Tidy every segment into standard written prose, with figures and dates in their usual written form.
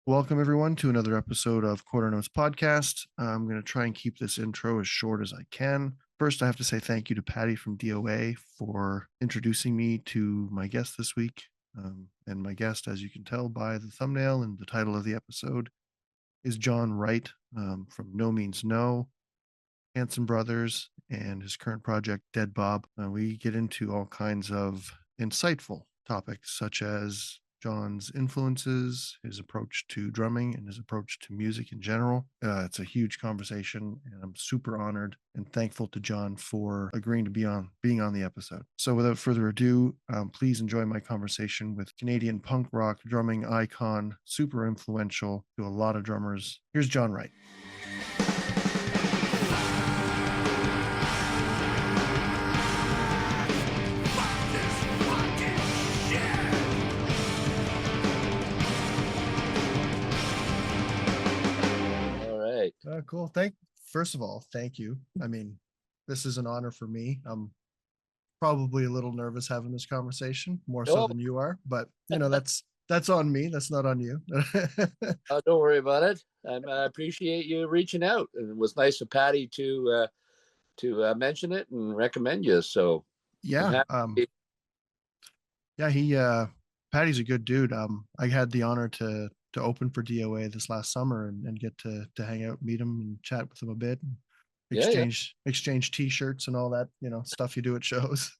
Welcome, everyone, to another episode of Quarter Notes Podcast. I'm going to try and keep this intro as short as I can. First, I have to say thank you to Patty from DOA for introducing me to my guest this week. And my guest, as you can tell by the thumbnail and the title of the episode, is John Wright from Nomeansno, Hanson Brothers, and his current project, Dead Bob. We get into all kinds of insightful topics, such as John's influences, his approach to drumming, and his approach to music in general. It's a huge conversation, and I'm super honored and thankful to John for agreeing to being on the episode. So, without further ado, please enjoy my conversation with Canadian punk rock drumming icon, super influential to a lot of drummers. Here's John Wright. Cool. First of all, thank you. I mean, this is an honor for me. I'm probably a little nervous having this conversation, more so than you are, but that's on me. That's not on you. Don't worry about it. I appreciate you reaching out, and it was nice of Patty to mention it and recommend you. So yeah, Patty's a good dude. I had the honor to open for DOA this last summer and get to hang out, meet him, and chat with him a bit, and exchange T-shirts and all that stuff you do at shows.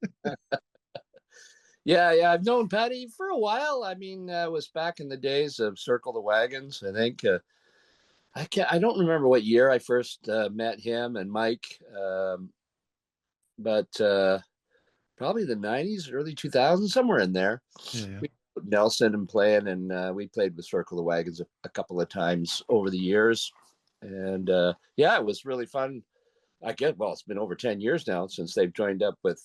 Yeah. I've known Patty for a while. I mean, it was back in the days of Circle the Wagons. I think I don't remember what year I first met him and Mike, but probably the 90s, early 2000s, somewhere in there. Yeah. Nelson and playing, and we played with Circle the Wagons a couple of times over the years, and it was really fun. It's been over 10 years now since they've joined up with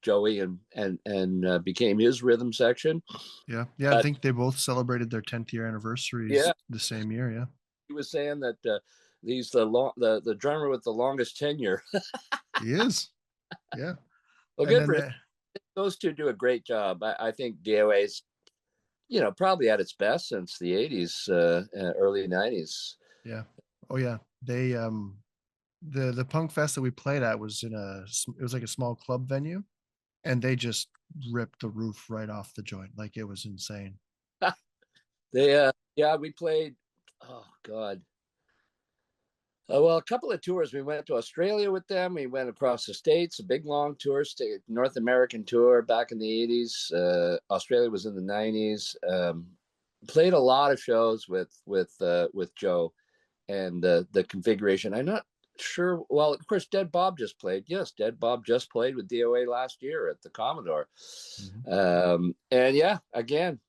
Joey and became his rhythm section. Yeah. I think they both celebrated their 10th year anniversaries the same year. Yeah, he was saying that he's the drummer with the longest tenure. He is. Yeah. Well, good for him. Those two do a great job. I think DOA's probably at its best since the 80s, early 90s. Yeah. Oh yeah. They the punk fest that we played at was it was like a small club venue, and they just ripped the roof right off the joint. Like, it was insane. We played, oh God. A couple of tours. We went to Australia with them. We went across the states, a big long tour, North American tour back in the 80s. Australia was in the 90s. Played a lot of shows with Joe and the configuration. I'm not sure. Well, of course, Dead Bob just played. Yes, Dead Bob just played with DOA last year at the Commodore. Mm-hmm. Again,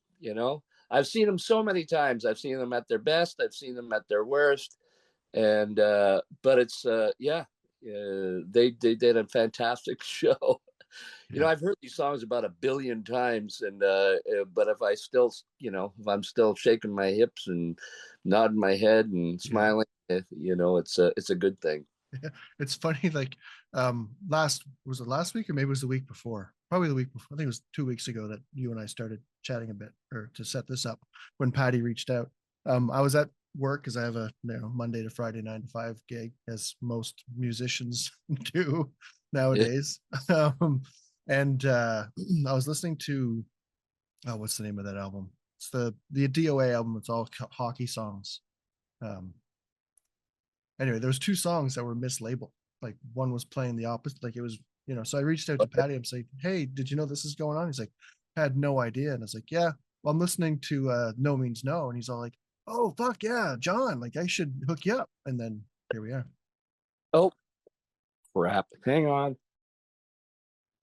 I've seen them so many times. I've seen them at their best. I've seen them at their worst. And but it's they did a fantastic show. I've heard these songs about 1 billion times, and but if I'm still shaking my hips and nodding my head and smiling, it's a good thing. Yeah. It's funny, like last week, or maybe it was the week before? Probably the week before. I think it was 2 weeks ago that you and I started chatting a bit, or to set this up, when Patty reached out. I was at work because I have a Monday to Friday 9 to 5 gig, as most musicians do nowadays. And I was listening to what's the name of that album? It's the DOA album. It's all hockey songs. Anyway, there was 2 songs that were mislabeled. Like, one was playing the opposite. Like, it was, so I reached out to Patty. I'm saying, hey, did you know this is going on? He's like, I had no idea. And I was like, yeah, well, I'm listening to Nomeansno. And he's all like, oh, fuck yeah, John, like, I should hook you up. And then here we are. Oh, crap. Hang on.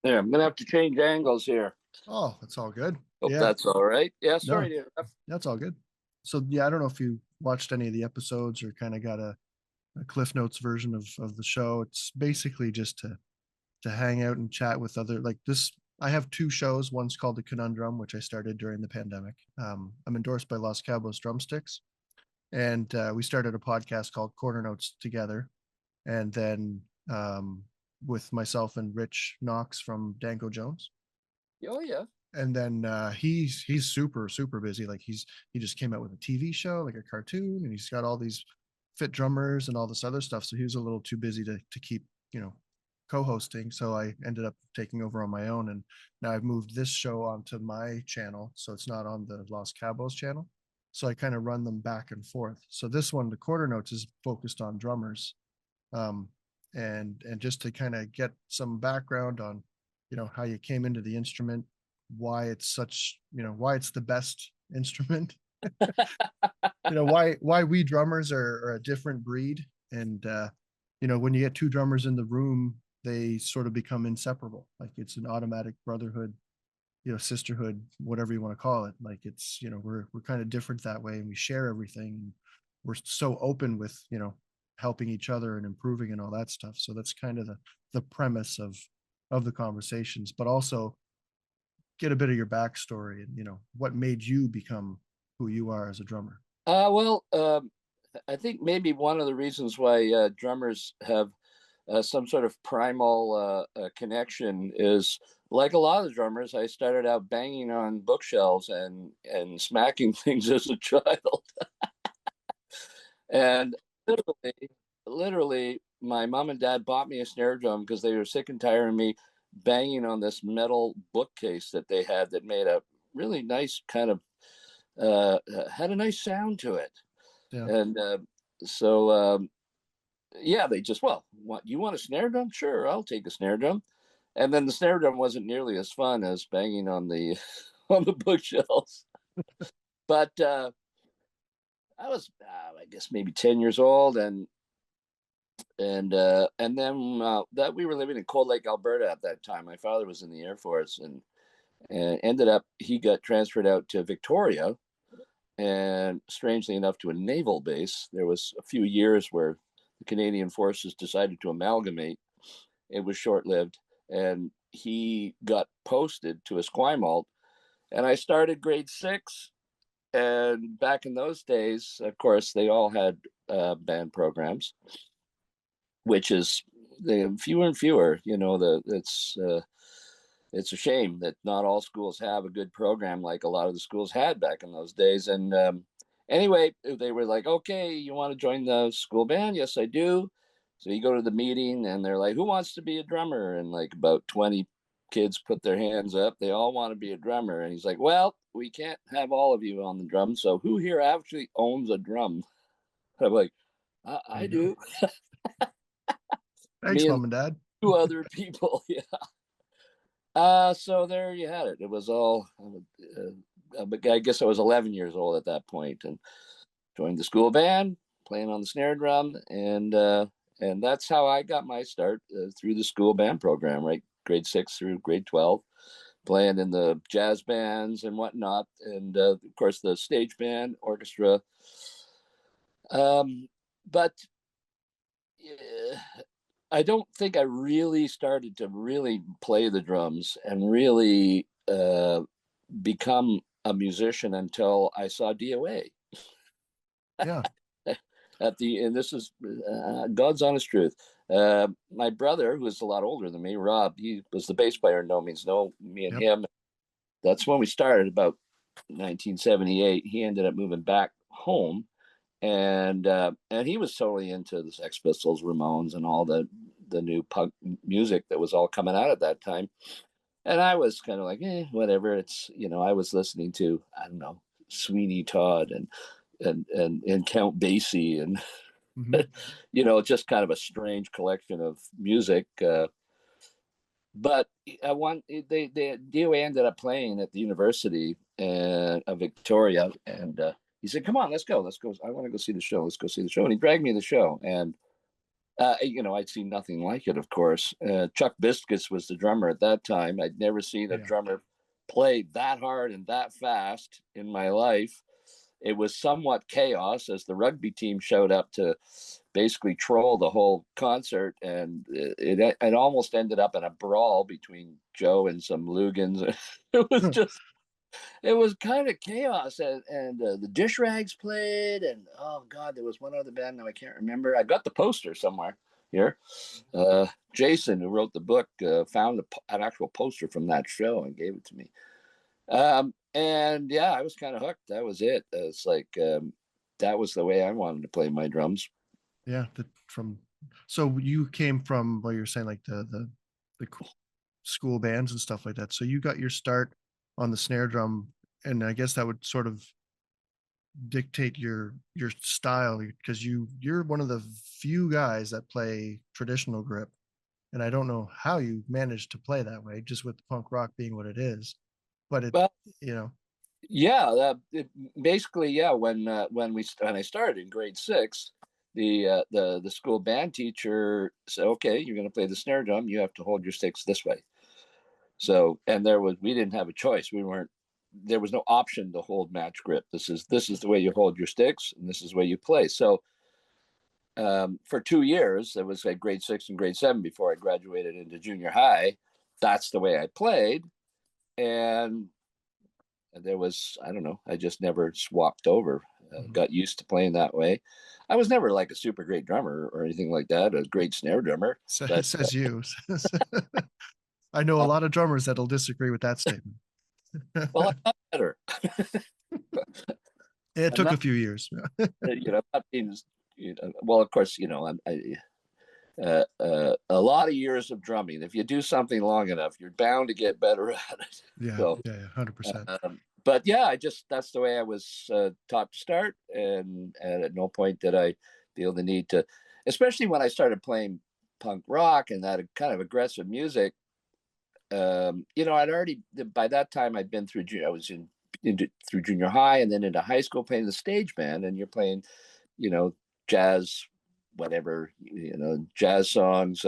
There, I'm going to have to change angles here. Oh, that's all good. Hope that's all right. Yeah, sorry. No, that's all good. So, yeah, I don't know if you watched any of the episodes or kind of got a Cliff Notes version of the show. It's basically just to hang out and chat with other, like this. I have 2 shows. One's called The Conundrum, which I started during the pandemic. I'm endorsed by Los Cabos Drumsticks. And we started a podcast called Quarter Notes together. And then with myself and Rich Knox from Danko Jones. Oh, yeah. and then he's super busy. Like he just came out with a TV show, like a cartoon, and he's got all these fit drummers and all this other stuff. So he was a little too busy to keep, co-hosting. So I ended up taking over on my own, and now I've moved this show onto my channel, so it's not on the Los Cabos channel. So I kind of run them back and forth. So this one, the quarter notes, is focused on drummers, um, and just to kind of get some background on, how you came into the instrument, why it's such, why it's the best instrument, why we drummers are a different breed, and when you get two drummers in the room, they sort of become inseparable. Like it's an automatic brotherhood, sisterhood, whatever you want to call it. Like it's, we're kind of different that way, and we share everything, and we're so open with, helping each other and improving and all that stuff. So that's kind of the premise of the conversations, but also get a bit of your backstory and, what made you become who you are as a drummer. Well, I think maybe one of the reasons why drummers have some sort of primal connection is, like a lot of drummers, I started out banging on bookshelves and smacking things as a child. And literally, my mom and dad bought me a snare drum because they were sick and tired of me banging on this metal bookcase that they had that made a really nice kind of had a nice sound to it. Yeah. And so yeah, they just, well, what, you want a snare drum? Sure, I'll take a snare drum. And then the snare drum wasn't nearly as fun as banging on the on the bookshelves. But I was, I guess, maybe 10 years old, and then that we were living in Cold Lake, Alberta at that time. My father was in the Air Force, and ended up, he got transferred out to Victoria, and strangely enough to a naval base. There was a few years where the Canadian forces decided to amalgamate. It was short-lived, and he got posted to Esquimalt, and I started grade 6. And back in those days, of course, they all had band programs, which is the fewer and fewer. It's a shame that not all schools have a good program like a lot of the schools had back in those days. And anyway, they were like, okay, you want to join the school band? Yes, I do. So you go to the meeting, and they're like, who wants to be a drummer? And like about 20 kids put their hands up. They all want to be a drummer. And he's like, well, we can't have all of you on the drum. So who here actually owns a drum? I'm like, I do. Thanks, Me and mom and dad. 2 other people. Yeah. So there you had it. It was all, I guess I was 11 years old at that point, and joined the school band, playing on the snare drum, and that's how I got my start, through the school band program, right? Grade 6 through grade 12, playing in the jazz bands and whatnot, and of course the stage band, orchestra. But I don't think I really started to really play the drums and really become a musician until I saw DOA. Yeah. And this is God's honest truth. My brother, who is a lot older than me, Rob, he was the bass player in Nomeansno. Me and Yep. him, that's when we started, about 1978. He ended up moving back home, and he was totally into the Sex Pistols, Ramones, and all the new punk music that was all coming out at that time. And I was kind of like, whatever. It's, I was listening to, I don't know, Sweeney Todd and Count Basie, and Mm-hmm. just kind of a strange collection of music. But they DOA ended up playing at the University of Victoria, and he said, "Come on, let's go. Let's go. I want to go see the show. Let's go see the show." And he dragged me to the show, and I'd seen nothing like it. Of course, Chuck Biscuits was the drummer at that time. I'd never seen a drummer play that hard and that fast in my life. It was somewhat chaos as the rugby team showed up to basically troll the whole concert, and it almost ended up in a brawl between Joe and some Lugans. It was kind of chaos, and the Dish Rags played, and oh god, there was one other band, now I can't remember. I got the poster somewhere here. Jason, who wrote the book, found an actual poster from that show and gave it to me. And yeah, I was kind of hooked. That was it. It's like that was the way I wanted to play my drums. Yeah, from so you came from what you're saying, like the school bands and stuff like that. So you got your start on the snare drum, and I guess that would sort of dictate your style because you're one of the few guys that play traditional grip, and I don't know how you managed to play that way, just with punk rock being what it is. But it, Well, you know, yeah, basically, yeah. When I started in grade six, the school band teacher said, "Okay, you're going to play the snare drum. You have to hold your sticks this way." So, and we didn't have a choice. There was no option to hold match grip. This is the way you hold your sticks, and this is the way you play. So, for 2 years, it was like grade six and grade seven before I graduated into junior high. That's the way I played, and there was, I don't know, I just never swapped over. mhm. Got used to playing that way. I was never like a super great drummer or anything like that, a great snare drummer, but Says you. I know a lot of drummers that'll disagree with that statement. well, I'm not better. It I'm took not, a few years. not being, well, of course, a lot of years of drumming. If you do something long enough, you're bound to get better at it. Yeah, So, yeah, 100%. but yeah, that's the way I was taught to start, and at no point did I feel the need to, especially when I started playing punk rock and that kind of aggressive music. I'd already by that time I'd been through. I was through junior high and then into high school playing the stage band, and you're playing, jazz, whatever, jazz songs,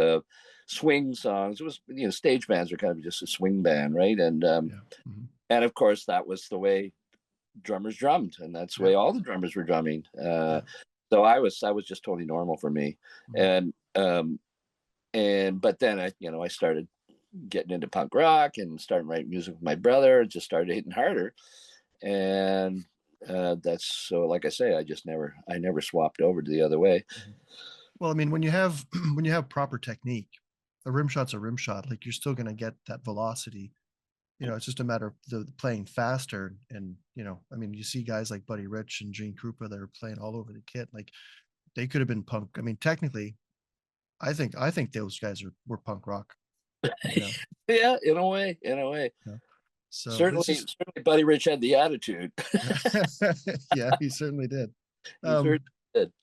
swing songs. It was, stage bands are kind of just a swing band, right? And Yeah. Mhm. and of course that was the way drummers drummed, and that's the Yeah. way all the drummers were drumming. Yeah. So I was just totally normal for me, Mhm. and but then I started getting into punk rock and starting writing music with my brother. It just started hitting harder, and that's so. Like I say, I never swapped over to the other way. Mhm. Well, I mean, when you have when you have proper technique, a rim shot's a rim shot. Like you're still going to get that velocity. It's just a matter of the playing faster. And I mean, you see guys like Buddy Rich and Gene Krupa that are playing all over the kit. Like they could have been punk. I mean, technically, I think those guys were punk rock. You know, Yeah, in a way, in a way. you know? So Certainly, it's just certainly, Buddy Rich had the attitude. yeah, he certainly did. He certainly Um, did.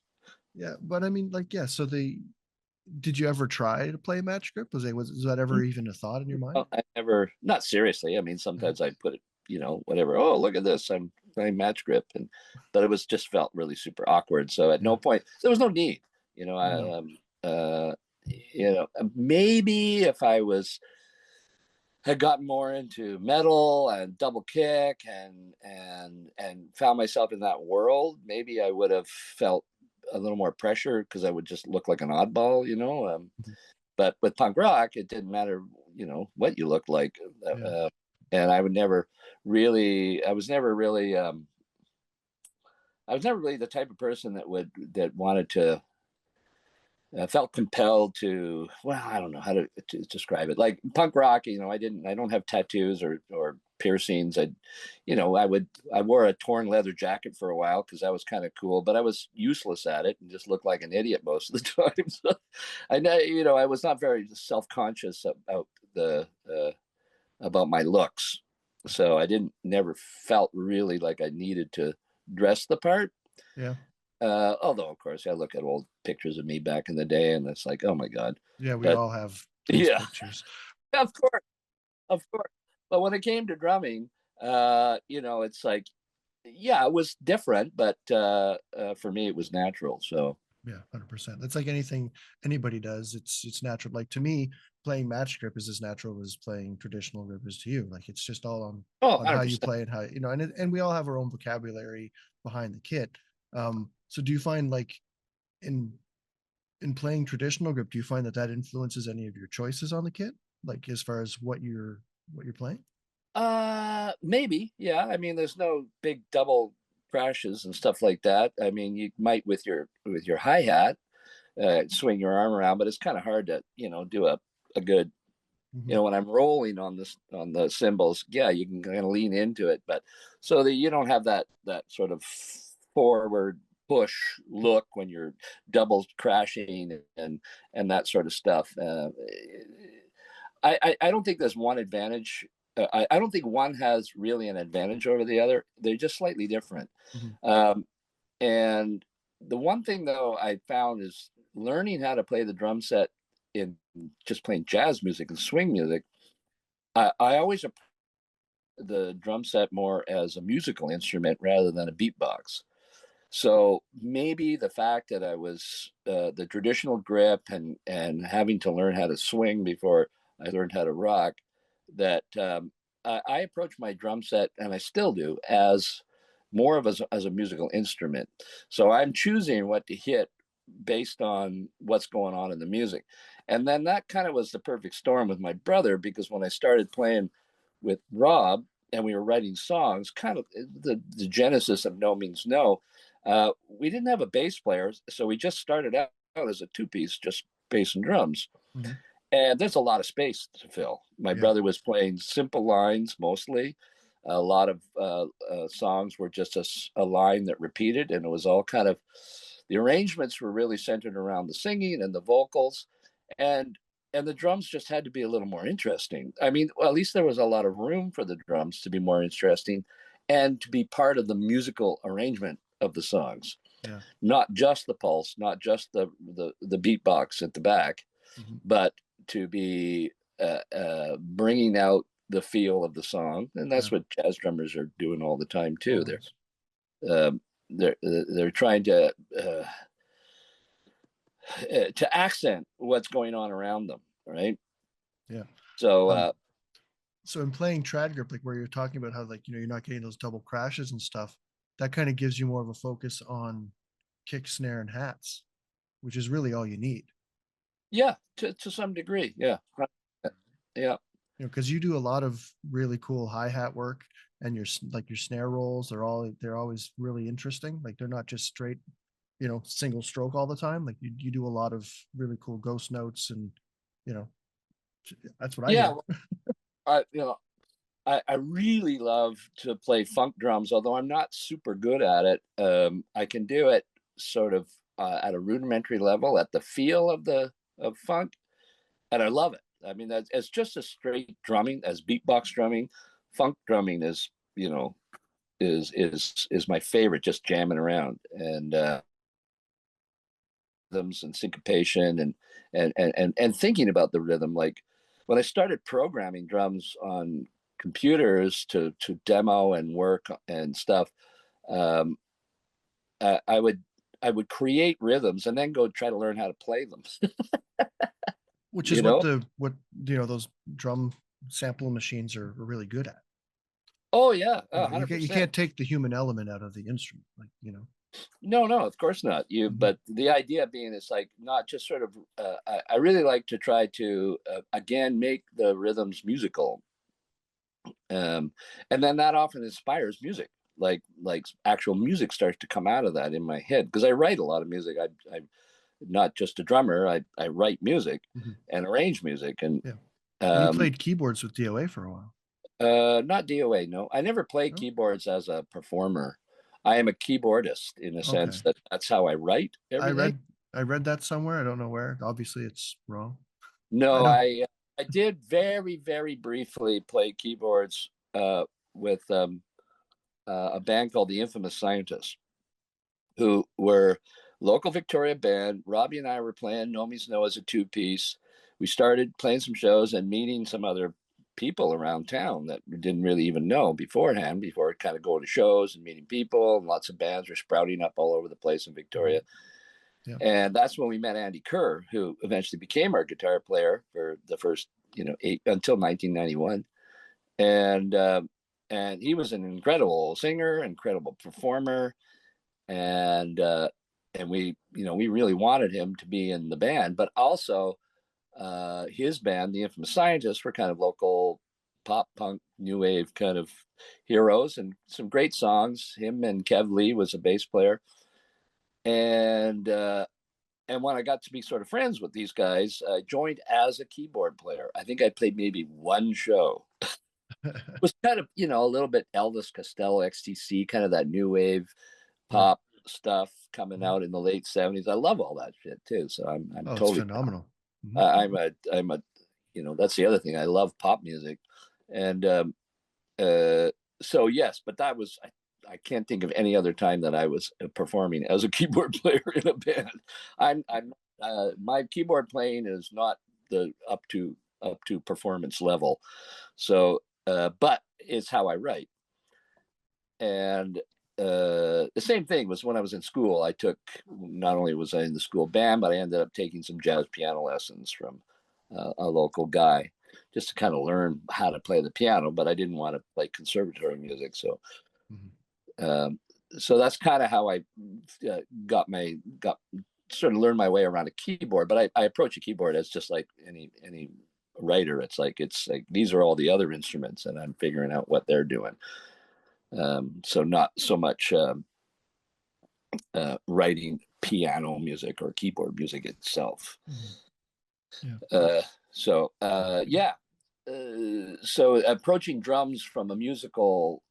yeah, but I mean, like, yeah. So did you ever try to play match grip? Was that ever even a thought in your mind? Well, I never, not seriously. I mean, Yeah, sometimes I'd put it, whatever. Oh, look at this! I'm playing match grip, but it was just felt really super awkward. So at yeah, no point there was no need. no, Maybe if I had gotten more into metal and double kick and found myself in that world, maybe I would have felt a little more pressure because I would just look like an oddball. mhm, But with punk rock, it didn't matter, what you looked like. yeah, And I was never really, the type of person that wanted to, felt compelled to, well, I don't know how to describe it. Like punk rock, I don't have tattoos or piercings. I wore a torn leather jacket for a while because that was kind of cool, but I was useless at it and just looked like an idiot most of the time. So I know, I was not very self-conscious about my looks. So I didn't never felt really like I needed to dress the part. yeah, Although, of course, I look at old pictures of me back in the day, and it's like, oh my god. yeah. We But all have those yeah, pictures. of course, of course. But when it came to drumming, it's like, yeah, it was different, but for me, it was natural. So, Yeah, 100%. That's like anything anybody does. It's natural. Like to me, playing match grip is as natural as playing traditional grip is to you. Like it's just all oh, on how you 100%. play and how and we all have our own vocabulary behind the kit. So do you find like in playing traditional grip, do you find that influences any of your choices on the kit, like as far as what you're playing? Maybe, yeah. I mean, there's no big double crashes and stuff like that. I mean, you might with your hi-hat, swing your arm around, but it's kind of hard to, do a good Mhm. When I'm rolling on the cymbals, yeah, you can kind of lean into it, but so that you don't have that sort of forward push look when you're double crashing and that sort of stuff. I don't think there's one advantage. I don't think one has really an advantage over the other. They're just slightly different. Mhm. Um, and the one thing though I found is learning how to play the drum set in just playing jazz music and swing music. I always approach the drum set more as a musical instrument rather than a beatbox. So maybe the fact that I was the traditional grip and having to learn how to swing before I learned how to rock, that I approach my drum set, and I still do, as more of as a musical instrument. So I'm choosing what to hit based on what's going on in the music. And then that kind of was the perfect storm with my brother, because when I started playing with Rob and we were writing songs, kind of the genesis of No Means No, we didn't have a bass player, so we just started out as a two-piece, just bass and drums. Mhm. And there's a lot of space to fill. My Yeah. brother was playing simple lines mostly. A lot of songs were just a line that repeated, and it was all kind of the arrangements were really centered around the singing and the vocals, and and the drums just had to be a little more interesting. I mean, well, at least there was a lot of room for the drums to be more interesting, and to be part of the musical arrangement of the songs, Yeah. not just the pulse, not just the beatbox at the back, Mhm. but to be bringing out the feel of the song, and Yeah. that's what jazz drummers are doing all the time too. Always. They're trying to accent what's going on around them, right? Yeah. So Um, so in playing trad grip, like where you're talking about how like you're not getting those double crashes and stuff, that kind of gives you more of a focus on kick, snare, and hats, which is really all you need. yeah, to some degree, yeah, yeah, Because you do a lot of really cool hi hat work, and like your snare rolls, they're always really interesting. Like they're not just straight, single stroke all the time. Like you do a lot of really cool ghost notes, and you know, that's what I yeah. hear. I really love to play funk drums, although I'm not super good at it. I can do it sort of at a rudimentary level, at the feel of funk, and I love it. I mean, it's just a straight drumming, as beatbox drumming. Funk drumming is, is my favorite. Just jamming around and rhythms and syncopation and thinking about the rhythm. Like when I started programming drums on computers to demo and work and stuff, um, I would create rhythms and then go try to learn how to play them. Which is you know? what those drum sample machines are really good at. Oh yeah, You hundred can't you percent. can't take the human element out of the instrument, No, no, of course not. Mhm. But the idea being, it's like not just sort of. I really like to try to again make the rhythms musical, um, and then that often inspires music. Like actual music starts to come out of that in my head, because I write a lot of music. I'm not just a drummer. I write music Mhm. and arrange music, and Yeah. And you um, played keyboards with DOA for a while. not DOA. No, I never play No? keyboards as a performer. I am a keyboardist in a Okay. sense that that's how I write I everything. read I read that somewhere. I don't know where. Obviously, it's wrong. I No, know. I did very very briefly play keyboards with a band called the Infamous Scientists, who were local Victoria band. Robbie and I were playing Nomeansno as a two-piece. We started playing some shows and meeting some other people around town that we didn't really even know beforehand, before kind of going to shows and meeting people, and lots of bands were sprouting up all over the place in Mhm. Victoria. Yeah. And that's when we met Andy Kerr, who eventually became our guitar player for the first, eight until 1991. And and he was an incredible singer, incredible performer, and we really wanted him to be in the band, but also his band, the Infamous Scientists, were kind of local pop punk new wave kind of heroes, and some great songs. Him and Kev Lee was a bass player, and And when I got to be sort of friends with these guys, I joined as a keyboard player. I think I played maybe one show. It was kind of, a little bit Elvis Costello, XTC, kind of that new wave Right. pop stuff coming out in the late 70s. I love all that shit too. So I'm Oh, it's totally, phenomenal. Mhm. I'm a, that's the other thing. I love pop music. And so yes, but that was, I can't think of any other time that I was performing as a keyboard player in a band. My keyboard playing is not the up to performance level. So, but it's how I write. And the same thing was when I was in school. I took, not only was I in the school band, but I ended up taking some jazz piano lessons from a local guy, just to kind of learn how to play the piano. But I didn't want to play conservatory music, so um, so that's kind of how I got sort of learned my way around a keyboard. But I approach a keyboard as just like any writer. It's like these are all the other instruments, and I'm figuring out what they're doing. So not so much writing piano music or keyboard music itself. Yeah. So approaching drums from a musical,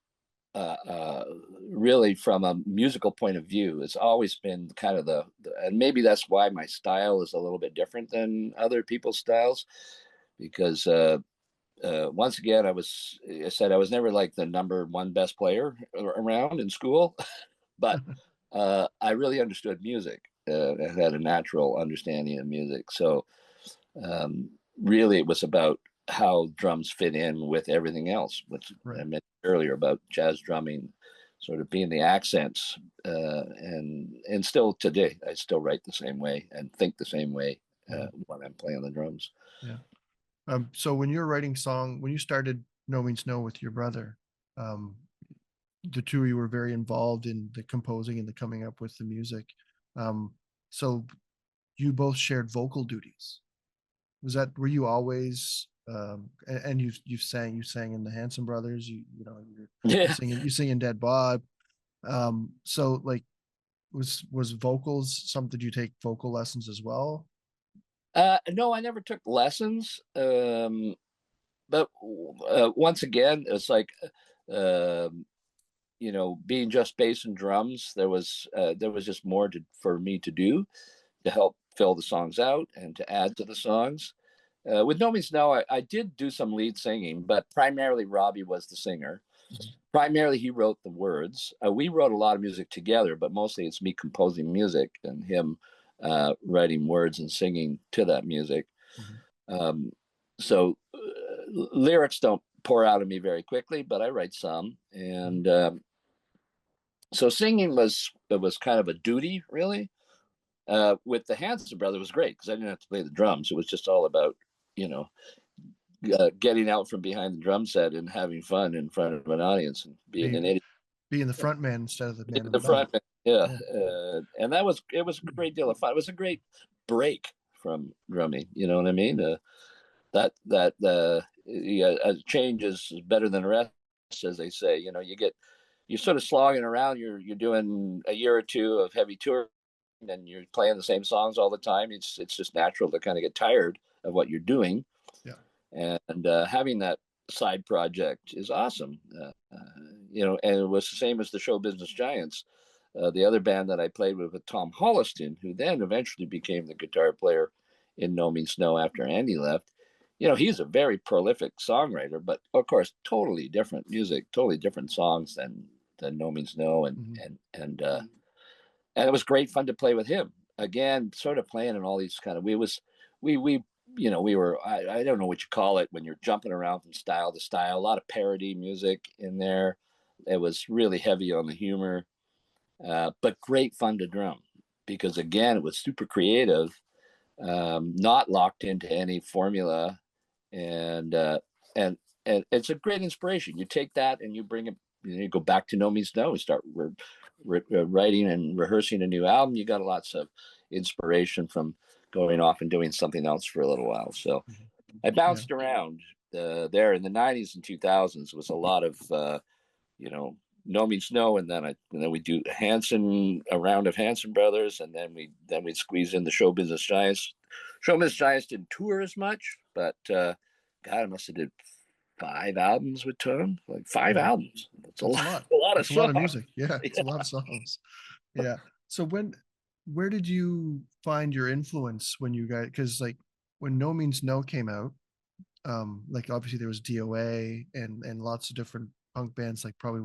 really from a musical point of view, has always been kind of and maybe that's why my style is a little bit different than other people's styles, because once again, I said I was never like the number one best player around in school, but I really understood music. I had a natural understanding of music. So really, it was about how drums fit in with everything else, which I mentioned earlier about jazz drumming, sort of being the accents. And still today, I still write the same way and think the same way when I'm playing the drums. Yeah. So when you're writing when you started Nomeansno with your brother, the two of you were very involved in the composing and the coming up with the music. So you both shared vocal duties. Were you always, and you sang in the Hanson Brothers, you sing in Dead Bob. So like, was vocals something? Did you take vocal lessons as well? No, I never took lessons. But once again, it's like, being just bass and drums, there was just more for me to do to help fill the songs out and to add to the songs. With No Means No, I did do some lead singing, but primarily Robbie was the singer. Primarily, he wrote the words. We wrote a lot of music together, but mostly it's me composing music and him writing words and singing to that music. So lyrics don't pour out of me very quickly, but I write some. And so singing was kind of a duty, really. With the Hanson Brothers, it was great because I didn't have to play the drums. It was just all about, getting out from behind the drum set and having fun in front of an audience and being an idiot. Being the front man instead of the man in the the back. front, yeah. And it was a great deal of fun. It was a great break from drumming. You know what I mean? A change is better than a rest, as they say. You're sort of slogging around. You're doing a year or two of heavy touring, and you're playing the same songs all the time. It's just natural to kind of get tired of what you're doing. Yeah. And having that side project is awesome. And it was the same as the Show Business Giants, the other band that I played with Tom Holliston, who then eventually became the guitar player in Nomeansno after Andy left. He's a very prolific songwriter, but of course, totally different music, totally different songs than Nomeansno, and it was great fun to play with him. Again, sort of playing in all these kind of, we were, I don't know what you call it when you're jumping around from style to style, a lot of parody music in there. It was really heavy on the humor, but great fun to drum because again, it was super creative, not locked into any formula, and it's a great inspiration. You take that and you bring it, you go back to Nomeansno and start writing and rehearsing a new album. You got lots of inspiration from going off and doing something else for a little while. So I bounced around there in the 90s and 2000s. Was a lot of Nomeansno, and then we do a round of Hanson Brothers, and then we squeeze in the Show Business Giants. Show Business Giants didn't tour as much, but God, I must have did 5 albums with Tom. Like 5 albums. That's a lot. A lot of That's a songs. lot of music. Yeah, it's a lot of songs. Yeah. So where did you find your influence when you guys? Because like when No Means No came out, like obviously there was DOA and lots of different punk bands, like probably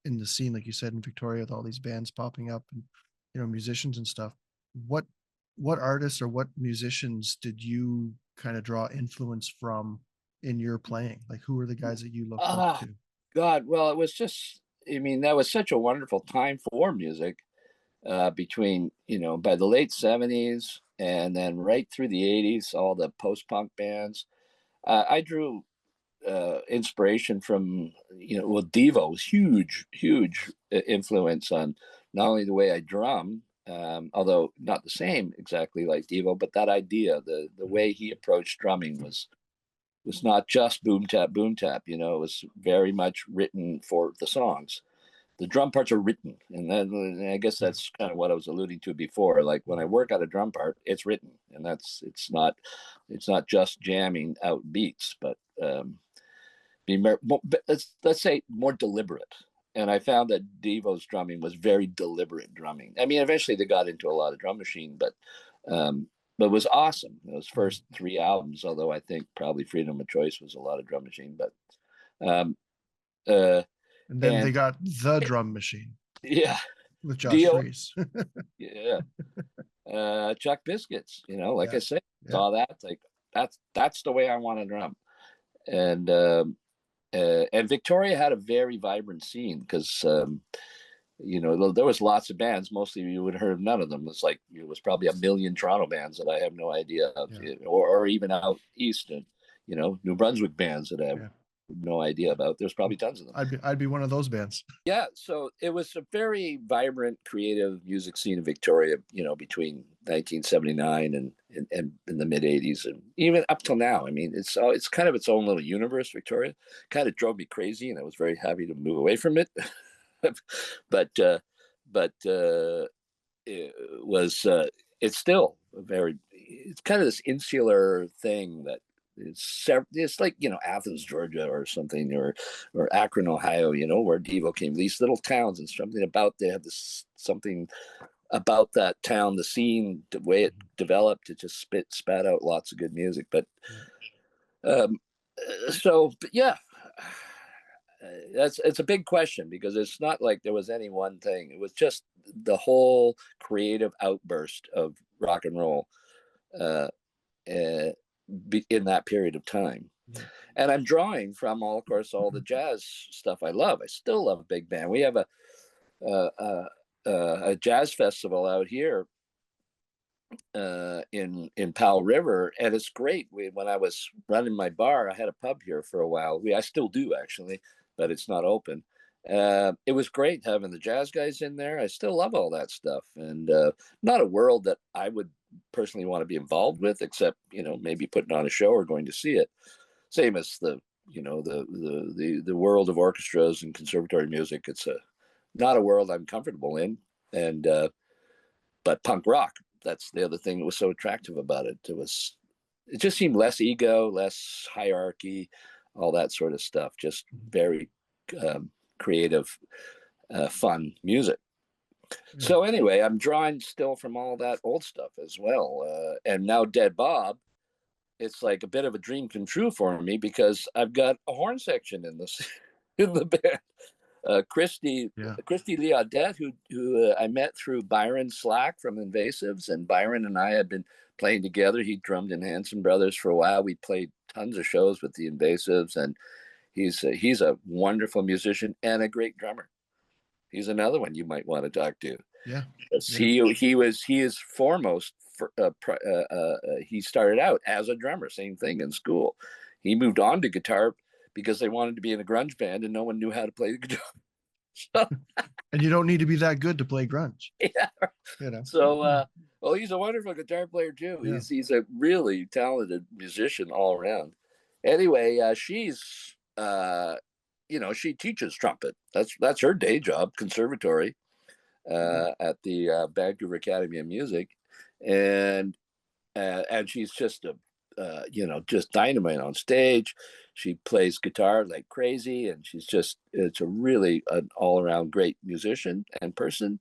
in the scene, like you said, in Victoria, with all these bands popping up and musicians and stuff. What what artists or what musicians did you kind of draw influence from in your playing? Like who were the guys that you looked up Ah, to? God. Well, it was just. I mean, that was such a wonderful time for music. Between by the late '70s and then right through the '80s, all the post-punk bands. I drew inspiration from well, Devo was huge influence on not only the way I drum, although not the same exactly like Devo, but that idea, the way he approached drumming was not just boom tap. It was very much written for the songs. The drum parts are written, and then I guess that's kind of what I was alluding to before. Like when I work out a drum part, it's written, and it's not just jamming out beats, but be more, let's say more deliberate. And I found that Devo's drumming was very deliberate drumming. I mean, eventually they got into a lot of drum machine, but it was awesome. Those first 3 albums, although I think probably Freedom of Choice was a lot of drum machine, but um, uh, And then they and got the drum machine yeah, with Josh Dio, Freese. yeah, Chuck Biscuits. Like Yeah. I said, Yeah. saw that like that's the way I want to drum, and and Victoria had a very vibrant scene because there was lots of bands. Mostly you would have heard of none of them. It was probably a million Toronto bands that I have no idea of, Yeah. or even out east, and New Brunswick bands that I have Yeah. no idea about. There's probably tons of them. I'd be one of those bands. Yeah, so it was a very vibrant, creative music scene in Victoria, between 1979 and in the mid 80s, and even up till now. I mean, it's kind of its own little universe, Victoria. Kind of drove me crazy, and I was very happy to move away from it. but but it was it's still it's kind of this insular thing that it's like Athens, Georgia, or something, or Akron, Ohio, where Devo came. These little towns, and something about they have this something about that town, the scene, the way it developed. It just spat out lots of good music. But um, but yeah, it's a big question because it's not like there was any one thing. It was just the whole creative outburst of rock and roll uh, uh, in that period of time. And I'm drawing from of course, all the jazz stuff I love. I still love big band. We have a jazz festival out here in Powell River, and it's great. When I was running my bar, I had a pub here for a while. I still do actually, but it's not open. It was great having the jazz guys in there. I still love all that stuff, and not a world that I would personally want to be involved with, except maybe putting on a show or going to see it. Same as the world of orchestras and conservatory music. It's not a world I'm comfortable in, and but punk rock, that's the other thing that was so attractive about it. It just seemed less ego, less hierarchy, all that sort of stuff. Just very creative, fun music. Yeah. So anyway, I'm drawing still from all that old stuff as well. And now Dead Bob, it's like a bit of a dream come true for me because I've got a horn section in this in the band. Christy Yeah. Lee Audette, who I met through Byron Slack from Invasives, and Byron and I had been playing together. He drummed in Hanson Brothers for a while. We played tons of shows with the Invasives, and he's a wonderful musician and a great drummer. He's another one you might want to talk to. Yeah. He is foremost. He started out as a drummer, same thing in school. He moved on to guitar because they wanted to be in a grunge band and no one knew how to play the guitar. So, And you don't need to be that good to play grunge. yeah. So, well, he's a wonderful guitar player too. Yeah. He's a really talented musician all around. Anyway, she's she teaches trumpet. That's her day job, conservatory at the Vancouver Academy of Music, and she's just just dynamite on stage. She plays guitar like crazy, and it's a really an all around great musician and person.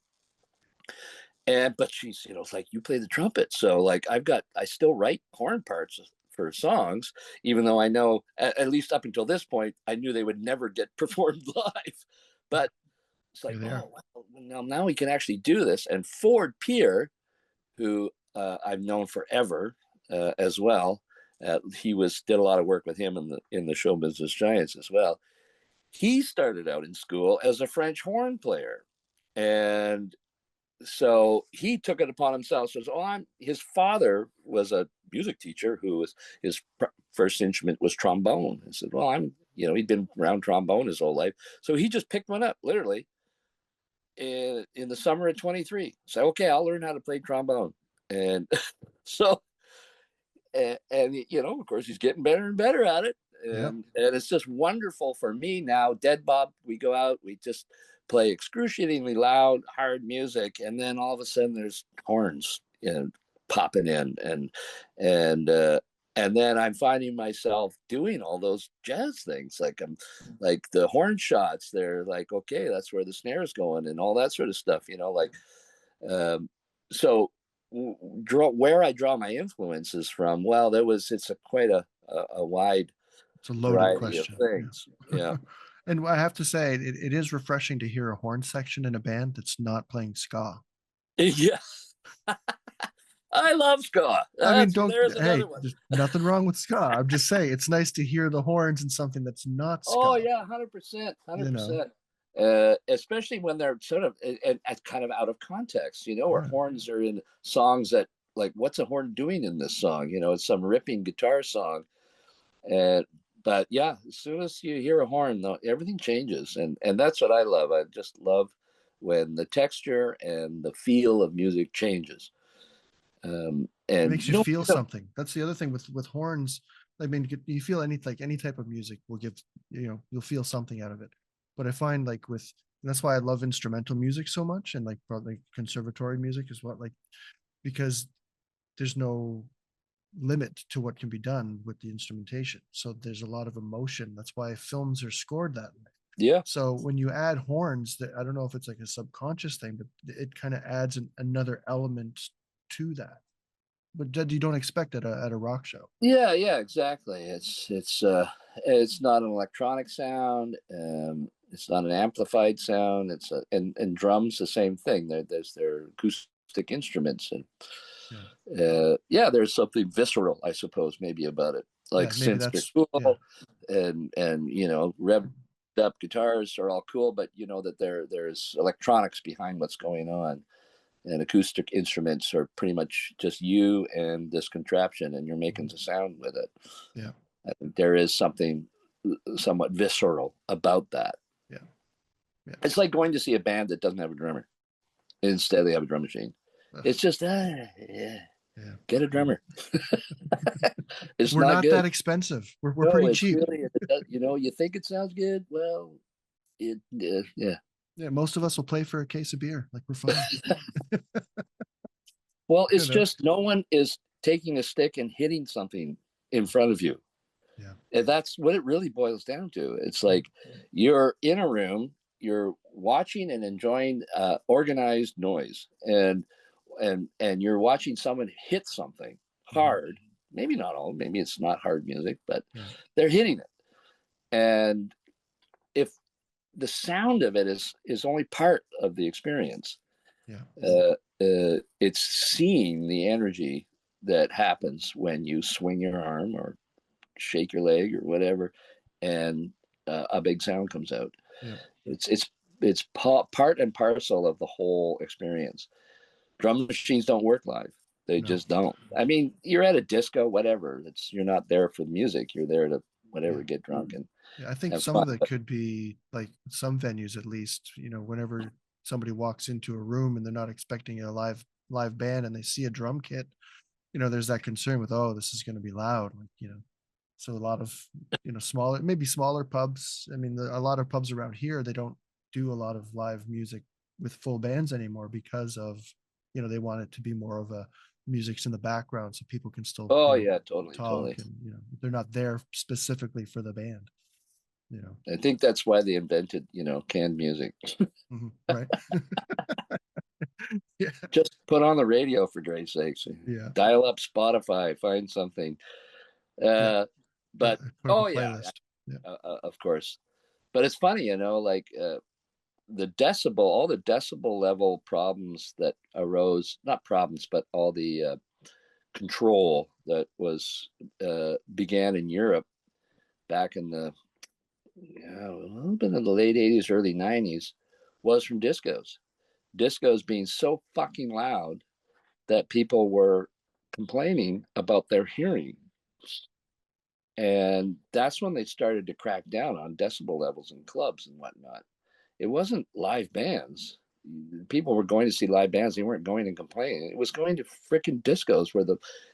And but she's, it's like, you play the trumpet, so like I still write horn parts for songs, even though I know at least up until this point I knew they would never get performed live. But it's like, oh well, now we can actually do this. And Ford Peer, who I've known forever as well, did a lot of work with him in the show business giants as well. He started out in school as a French horn player, and so he took it upon himself. Says, "Oh, his father was a music teacher who was his first instrument was trombone." He said, "Well, he'd been around trombone his whole life, so he just picked one up literally in the summer of 23. So, okay, I'll learn how to play trombone." And so, of course, he's getting better and better at it. And it's just wonderful for me now. Dead Bob, we go out, we just play excruciatingly loud, hard music, and then all of a sudden there's horns, popping in, and then I'm finding myself doing all those jazz things, like I'm like the horn shots. They're like, okay, that's where the snare is going, and all that sort of stuff. So where I draw my influences from. Well, it's quite a wide it's a loaded variety question. of things. Yeah. And I have to say, it is refreshing to hear a horn section in a band that's not playing ska. Yeah. I love ska. There's another one. There's nothing wrong with ska. I'm just saying, it's nice to hear the horns in something that's not ska. Oh yeah, 100%, 100%. Especially when they're sort of kind of out of context, or horns are in songs that, like, what's a horn doing in this song? It's some ripping guitar song, but yeah, as soon as you hear a horn, though, everything changes, and that's what I love. I just love when the texture and the feel of music changes. And it makes you feel something. That's the other thing with horns. I mean, you feel any type of music will give, you'll feel something out of it. But I find that's why I love instrumental music so much, and like probably conservatory music is because there's no limit to what can be done with the instrumentation. So there's a lot of emotion. That's why films are scored that way. Yeah. So when you add horns, that I don't know if it's like a subconscious thing, but it kind of adds another element to that. But you don't expect it at a rock show. Yeah, exactly. It's not an electronic sound. It's not an amplified sound. And drums the same thing. They're acoustic instruments, and there's something visceral, I suppose, maybe about it. Like synths are cool, and revved up guitars are all cool, but that there's electronics behind what's going on. And acoustic instruments are pretty much just you and this contraption, and you're making the sound with it. Yeah. I think there is something somewhat visceral about that. Yeah. It's like going to see a band that doesn't have a drummer. Instead, they have a drum machine. It's just, get a drummer. We're not that expensive. We're pretty cheap. Really, you think it sounds good. Well, yeah. Yeah, most of us will play for a case of beer. Like, we're fine. Well, it's just no one is taking a stick and hitting something in front of you. Yeah. And that's what it really boils down to. It's like you're in a room, you're watching and enjoying organized noise, and you're watching someone hit something hard. Maybe not all, maybe it's not hard music, but they're hitting it. And if the sound of it is only part of the experience, it's seeing the energy that happens when you swing your arm or shake your leg or whatever, and a big sound comes out. It's part and parcel of the whole experience. Drum machines don't work live. They just don't. I mean, you're at a disco, whatever. You're not there for the music. You're there to get drunk. And I think some of it could be like some venues, at least, whenever somebody walks into a room and they're not expecting a live band and they see a drum kit, there's that concern with, oh, this is going to be loud. Like, So a lot of, maybe smaller pubs. I mean, a lot of pubs around here, they don't do a lot of live music with full bands anymore because of, they want it to be more of a music's in the background so people can still, Oh yeah, totally, talk, totally. and, they're not there specifically for the band, I think that's why they invented, canned music. Right. Yeah. Just put on the radio for Dre's sakes. Yeah. Dial up Spotify, find something. Yeah. Yeah. But Put up a oh yeah, playlist. Yeah. of course. But it's funny, like all the decibel level problems that arose, not problems, but all the control that was began in Europe back in the a little bit in the late 80s, early 90s, was from discos. Discos being so fucking loud that people were complaining about their hearing. And that's when they started to crack down on decibel levels in clubs and whatnot. It wasn't live bands. People were going to see live bands. They weren't going and complaining. It was going to freaking discos where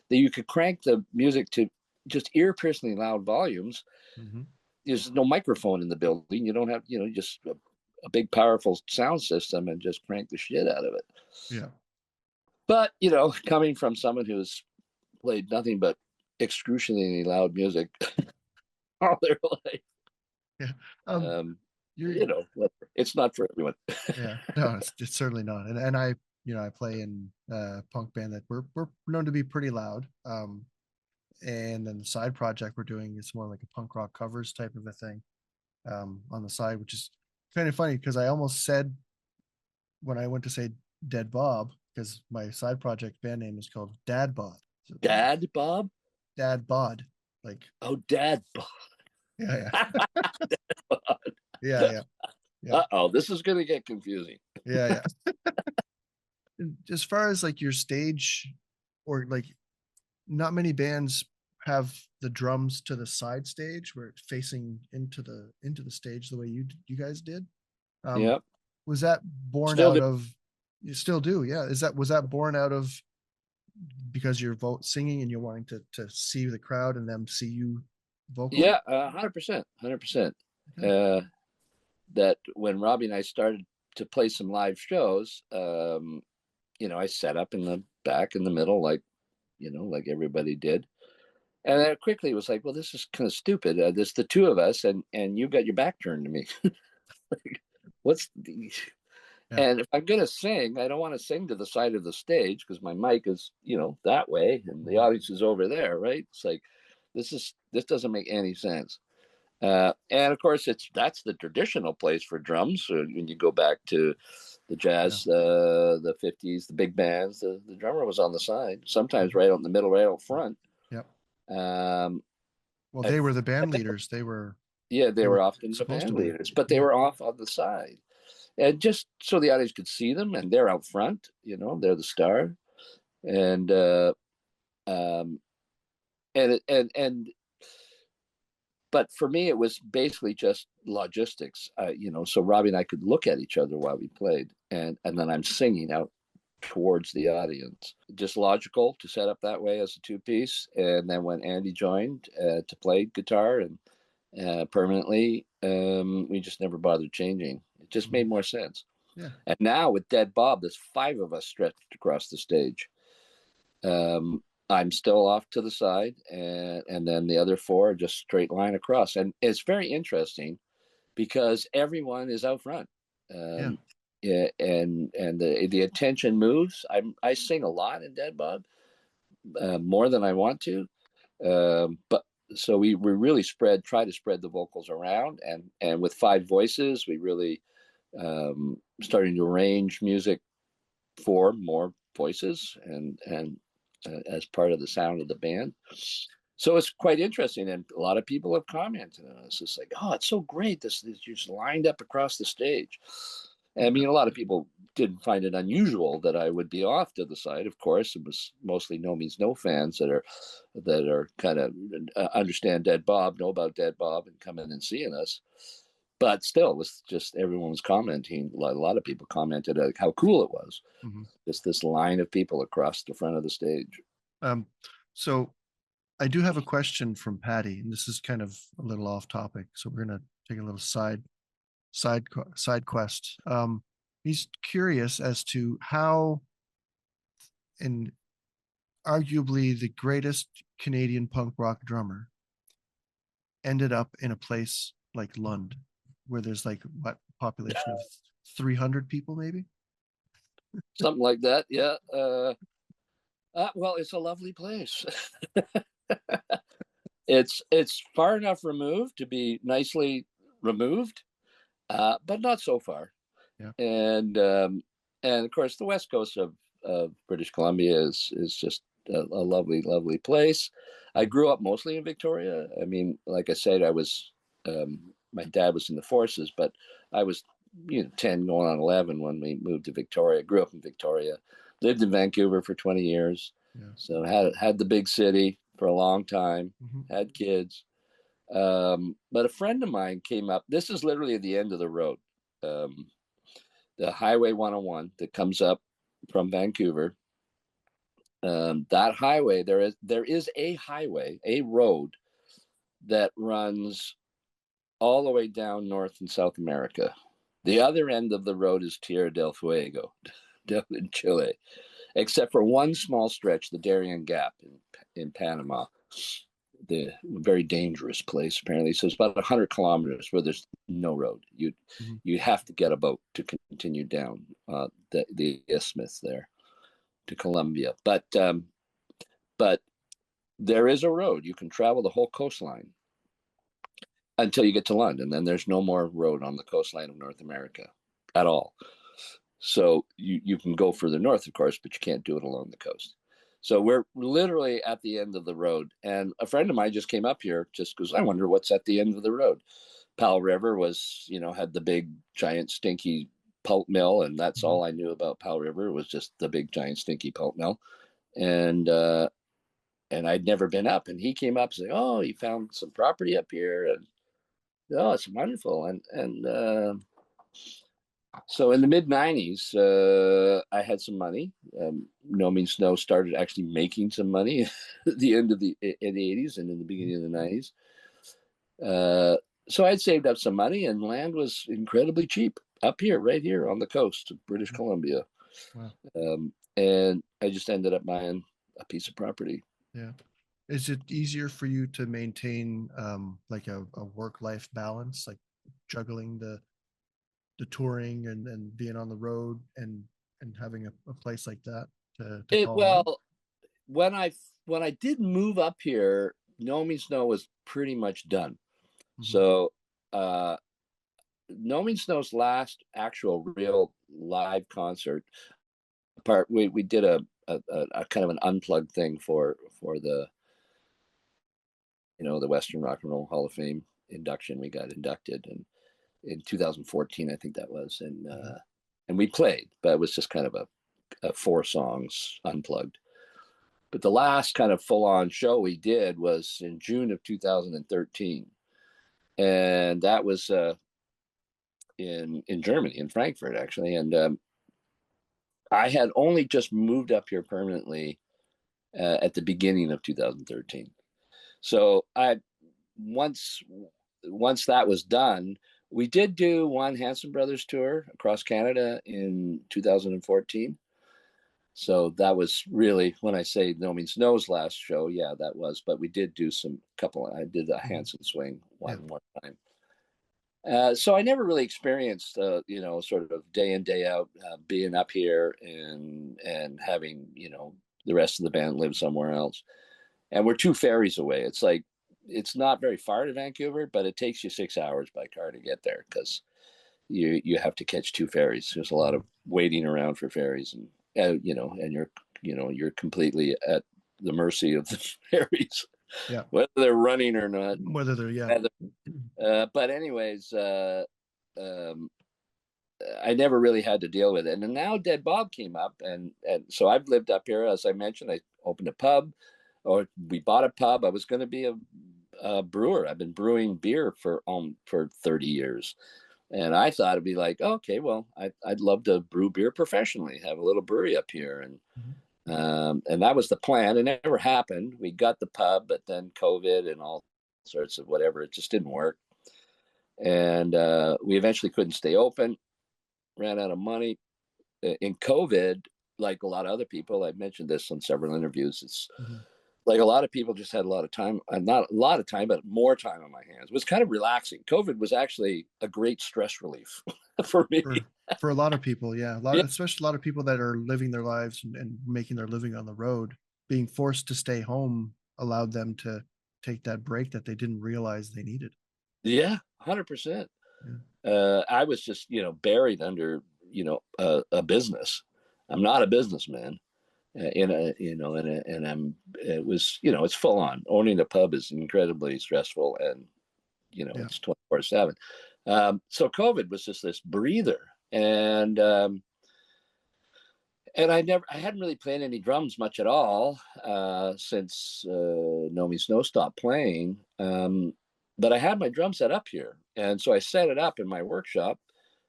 you could crank the music to just ear-piercingly loud volumes. Mm-hmm. There's no microphone in the building. You don't have, just a big powerful sound system and just crank the shit out of it. Yeah. But, coming from someone who's played nothing but excruciatingly loud music all their life, Yeah. it's not for everyone. Yeah. No, it's certainly not. And I play in a punk band that we're known to be pretty loud. And then the side project we're doing is more like a punk rock covers type of a thing, on the side, which is kind of funny because I almost said when I went to say Dead Bob, because my side project band name is called Dad Bod. So Dad Bob? Dad Bod. Like, oh, Dad Bob. Yeah, yeah. Dad Bod. Yeah. Uh-oh, this is going to get confusing. Yeah. As far as like your stage, or like, not many bands have the drums to the side stage where it's facing into the stage the way you guys did. Yep. Was that born Still out do. of? You still do, yeah. Was that born out of because you're singing and you're wanting to see the crowd and them see you vocally? Yeah, 100%, 100%. That when Robbie and I started to play some live shows, I set up in the back, in the middle, like everybody did. And then quickly it was like, well, this is kind of stupid. There's the two of us, and you got your back turned to me. Like, what's the... Yeah. And if I'm gonna sing, I don't want to sing to the side of the stage because my mic is, that way, and the audience is over there, right? It's like this doesn't make any sense. And of course, that's the traditional place for drums. So when you go back to the jazz, the 50s, the big bands, the drummer was on the side, sometimes right out in the middle, right out front. Yep. Um, Well, they were the band leaders. They were often the band leaders, but they were off on the side, and just so the audience could see them, and they're out front. They're the star, and and but for me, it was basically just logistics, so Robbie and I could look at each other while we played, and then I'm singing out towards the audience. Just logical to set up that way as a two-piece. And then when Andy joined to play guitar and permanently, we just never bothered changing. It just made more sense. Yeah. And now with Dead Bob, there's 5 of us stretched across the stage. I'm still off to the side, and then the other 4 are just straight line across. And it's very interesting because everyone is out front. Yeah, and the attention moves. I sing a lot in Dead Bob, more than I want to, but so we really try to spread the vocals around, and with 5 voices, we really starting to arrange music for more voices and as part of the sound of the band. So it's quite interesting, and a lot of people have commented on this. It's like, oh, it's so great. This just lined up across the stage. I mean, a lot of people didn't find it unusual that I would be off to the side. Of course, it was mostly Nomeansno fans that are kind of understand Dead Bob, know about Dead Bob, and come in and seeing us. But still, it was just everyone was commenting. A lot of people commented how cool it was. Just this line of people across the front of the stage. So I do have a question from Patty, and this is kind of a little off topic, so we're gonna take a little side quest. He's curious as to how, and arguably the greatest Canadian punk rock drummer, ended up in a place like Lund, where there's like what population of 300 people, maybe. Something like that. Yeah. Well, it's a lovely place. It's far enough removed to be nicely removed, but not so far. Yeah. And of course, the west coast of British Columbia is just a lovely, lovely place. I grew up mostly in Victoria. I mean, like I said, I was my dad was in the forces, but I was 10 going on 11 when we moved to Victoria. Grew up in Victoria, lived in Vancouver for 20 years. Yeah. So had the big city for a long time, had kids. But a friend of mine came up. This is literally at the end of the road. The Highway 101 that comes up from Vancouver. That highway, there is a highway, a road that runs all the way down North and South America. The other end of the road is Tierra del Fuego, down in Chile, except for one small stretch, the Darien Gap in Panama, the very dangerous place apparently. So it's about 100 kilometers where there's no road. You have to get a boat to continue down the isthmus there to Colombia. But there is a road. You can travel the whole coastline until you get to London. Then there's no more road on the coastline of North America at all. So you can go further north, of course, but you can't do it along the coast. So we're literally at the end of the road. And a friend of mine just came up here just because I wonder what's at the end of the road. Powell River was, had the big, giant, stinky pulp mill. And that's all I knew about Powell River was just the big, giant, stinky pulp mill. And I'd never been up. And he came up and said, "Oh, he found some property up here. And oh, it's wonderful." And so in the mid 90s, I had some money. Nomeansno started actually making some money at the end of in the 80s and in the beginning of the 90s. So I'd saved up some money, and land was incredibly cheap up here, right here on the coast of British Columbia. Wow. And I just ended up buying a piece of property. Yeah. Is it easier for you to maintain like a work-life balance, like juggling the touring and being on the road and having a place like that to call home? Well, when I did move up here, Nomeansno was pretty much done. So Nomeansno's last actual real live concert we did a kind of an unplugged thing for the the Western Rock and Roll Hall of Fame induction. We got inducted in 2014, I think that was, and we played, but it was just kind of a 4 songs unplugged. But the last kind of full-on show we did was in June of 2013, and that was in Germany, in Frankfurt, actually. And I had only just moved up here permanently at the beginning of 2013. So once that was done, we did do one Hanson Brothers tour across Canada in 2014. So that was really, when I say Nomeansno's last show, yeah, that was. But we did do I did a Hanson swing one more time. So I never really experienced, sort of day in, day out, being up here and having, the rest of the band live somewhere else. And we're 2 ferries away. It's like, it's not very far to Vancouver, but it takes you 6 hours by car to get there because you have to catch 2 ferries. There's a lot of waiting around for ferries, and and you're completely at the mercy of the ferries, whether they're running or not. Whether they're but anyways, I never really had to deal with it. And now Dead Bob came up, and so I've lived up here. As I mentioned, I opened a pub, or we bought a pub. I was going to be a brewer. I've been brewing beer for 30 years. And I thought it'd be like, okay, well, I'd love to brew beer professionally, have a little brewery up here. And that was the plan. It never happened. We got the pub, but then COVID and all sorts of whatever, it just didn't work. And we eventually couldn't stay open, ran out of money. In COVID, like a lot of other people, I've mentioned this on several interviews, it's like a lot of people just had a lot of time, not a lot of time, but more time on my hands. It was kind of relaxing. COVID was actually a great stress relief for me. For a lot of people, yeah, Yeah. especially a lot of people that are living their lives and making their living on the road. Being forced to stay home allowed them to take that break that they didn't realize they needed. Yeah, 100%. Yeah. I was just, buried under, a business. I'm not a businessman. It was, it's full on. Owning a pub is incredibly stressful, and Yeah. it's 24/7. So COVID was just this breather, and I hadn't really played any drums much at all since Nomeansno stopped playing. But I had my drum set up here, and so I set it up in my workshop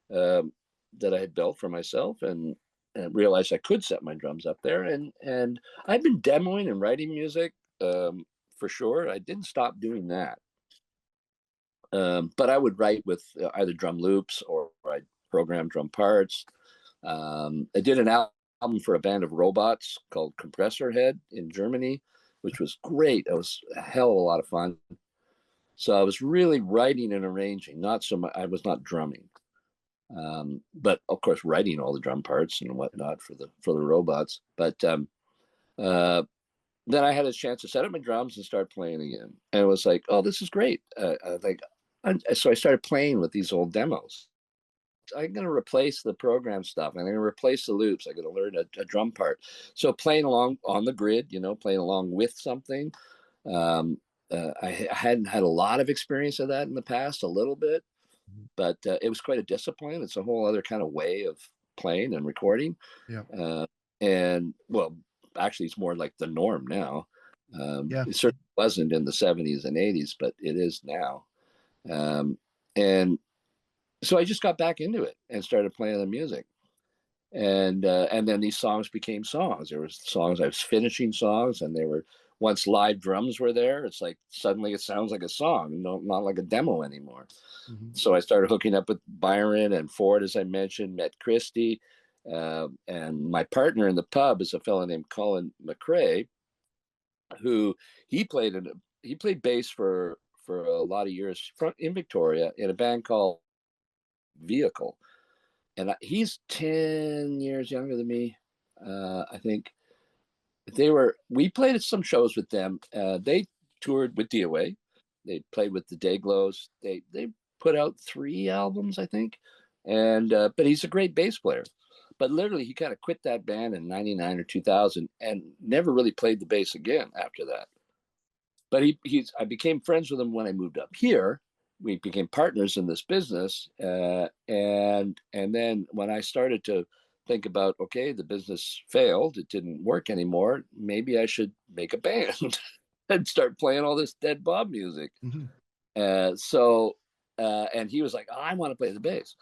that I had built for myself, and realized I could set my drums up there. And I'd been demoing and writing music for sure. I didn't stop doing that, but I would write with either drum loops or I'd program drum parts. I did an album for a band of robots called Compressor Head in Germany, which was great. It was a hell of a lot of fun. So I was really writing and arranging, not so much. I was not drumming, but of course writing all the drum parts and whatnot for the robots. But then I had a chance to set up my drums and start playing again, and it was like, oh, this is great. So I started playing with these old demos. I'm going to replace the program stuff. I'm going to replace the loops. I'm going to learn a drum part. So playing along on the grid, playing along with something. I hadn't had a lot of experience of that in the past, a little bit, but it was quite a discipline. It's a whole other kind of way of playing and recording. Yeah. And well, actually, it's more like the norm now. Yeah. It certainly wasn't in the 70s and 80s, but it is now. And so I just got back into it and started playing the music. And then these songs became songs. There was songs I was finishing songs, and they were, once live drums were there, it's like suddenly it sounds like a song, not like a demo anymore. So I started hooking up with Byron and Ford, as I mentioned, met Christy, and my partner in the pub is a fellow named Colin McRae, who he played bass for a lot of years in Victoria in a band called Vehicle. And he's 10 years younger than me. I think we played at some shows with them. They toured with DOA. They played with the Dayglows. They put out 3 albums, I think. And but he's a great bass player. But literally, he kind of quit that band in '99 or 2000 and never really played the bass again after that. But I became friends with him when I moved up here. We became partners in this business, and then when I started to think about, okay, the business failed, it didn't work anymore, maybe I should make a band and start playing all this Dead Bob music. And he was like, oh, I want to play the bass.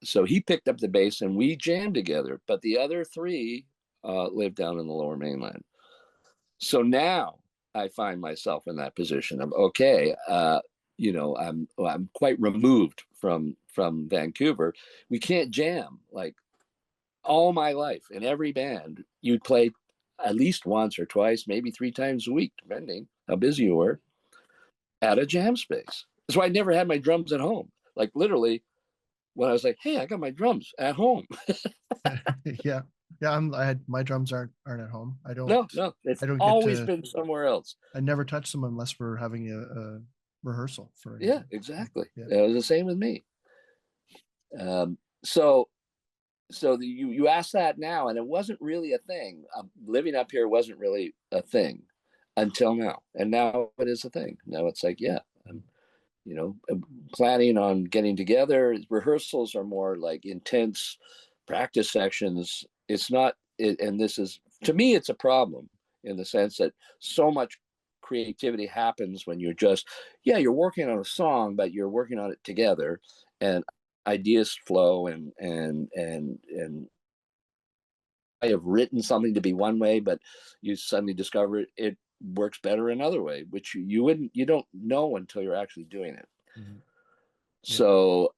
So he picked up the bass and we jammed together, but the other 3 lived down in the Lower Mainland. So now I find myself in that position of, okay, I'm quite removed from Vancouver. We can't jam. Like, all my life in every band, you'd play at least once or twice, maybe 3 times a week, depending how busy you were, at a jam space. That's why I never had my drums at home. Like, literally, when I was like, hey, I got my drums at home. Yeah. My drums aren't at home. I don't. No, it's I don't get always to. been somewhere else. I never touch them unless we're having a rehearsal for anything. Yeah, exactly. Yeah. It was the same with me. So you ask that now, and it wasn't really a thing. Living up here wasn't really a thing until now, and now it is a thing. Now it's like, yeah, I'm planning on getting together. Rehearsals are more like intense practice sections. It's not, and this is, to me, it's a problem in the sense that so much creativity happens when you're working on a song, but you're working on it together, and ideas flow and have written something to be one way, but you suddenly discover it works better another way, which you don't know until you're actually doing it. Mm-hmm. Yeah. So,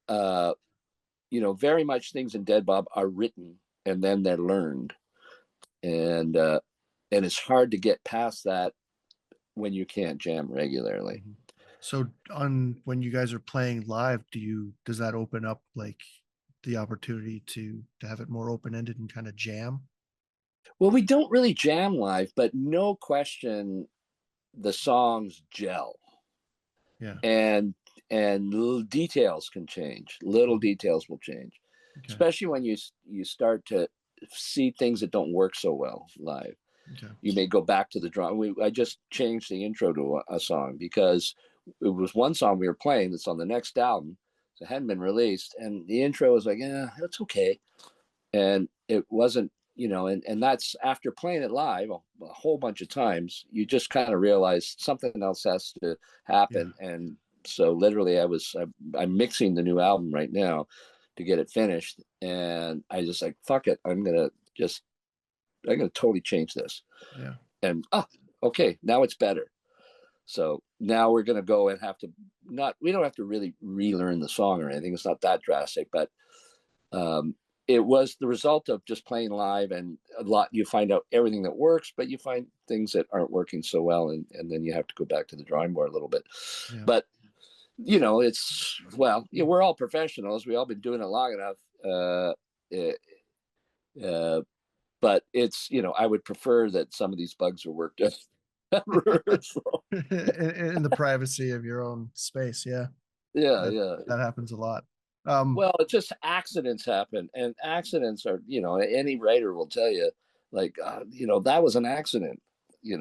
very much things in Dead Bob are written and then they're learned. And it's hard to get past that when you can't jam regularly. Mm-hmm. So when you guys are playing live, does that open up like the opportunity to have it more open-ended and kind of jam? Well, we don't really jam live, but no question the songs gel. Yeah. And little details can change. Little details will change, Okay. especially when you start to see things that don't work so well live. Okay. You may go back to the drum. I just changed the intro to a song because it was one song we were playing that's on the next album. So it hadn't been released. And the intro was like, yeah, it's okay. And it wasn't, and that's after playing it live a whole bunch of times, you just kind of realize something else has to happen. Yeah. And so literally I'm mixing the new album right now to get it finished. And I just like, fuck it. I'm going to totally change this. Yeah. And, okay, now it's better. So now we're going to go and we don't have to really relearn the song or anything. It's not that drastic, but, it was the result of just playing live, and you find out everything that works, but you find things that aren't working so well. And then you have to go back to the drawing board a little bit. Yeah. But, we're all professionals. We've all been doing it long enough. But it's, I would prefer that some of these bugs are worked out. In the privacy of your own space. Yeah. Yeah. That happens a lot. Well, it's just accidents happen, and accidents are, any writer will tell you, like, that was an accident. Yeah.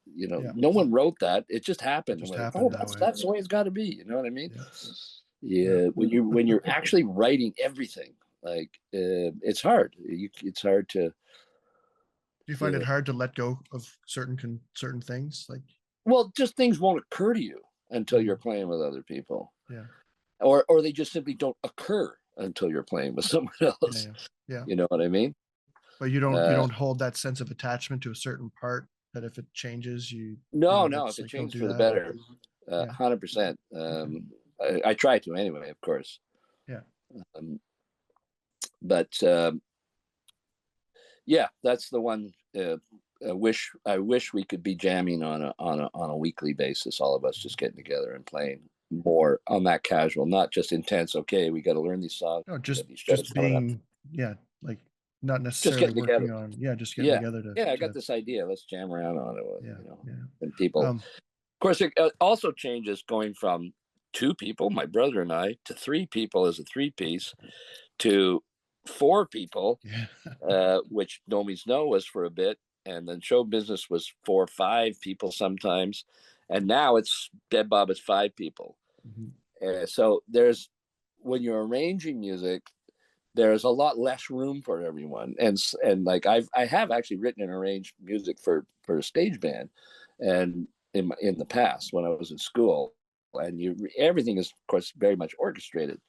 No one wrote that; it just happened. It just Like, happened that's the way it's got to be. You know what I mean? Yeah. When you're actually writing everything, like, it's hard. It's hard to. Do you find it hard to let go of certain things? Like, well, just things won't occur to you until you're playing with other people. Yeah. Or they just simply don't occur until you're playing with someone else. Yeah. You know what I mean? But you don't hold that sense of attachment to a certain part that if it changes, no, if it changes for the better, 100%. I try to anyway, of course. Yeah. But that's the one. I wish we could be jamming on a weekly basis, all of us just getting together and playing more on that casual, not just intense. Okay, we got to learn these songs. No, just being, like not necessarily just working together. on, just getting together to. I got this idea. Let's jam around on it. And people. Of course, it also changes going from 2 people, my brother and I, to 3 people as a 3-piece, to 4 people, which Nomeansno was for a bit, and then show business was 4 or 5 people sometimes, and now it's Dead Bob is 5 people. So when you're arranging music, there's a lot less room for everyone, and like I have actually written and arranged music for a stage band, and in the past when I was in school, and everything is of course very much orchestrated.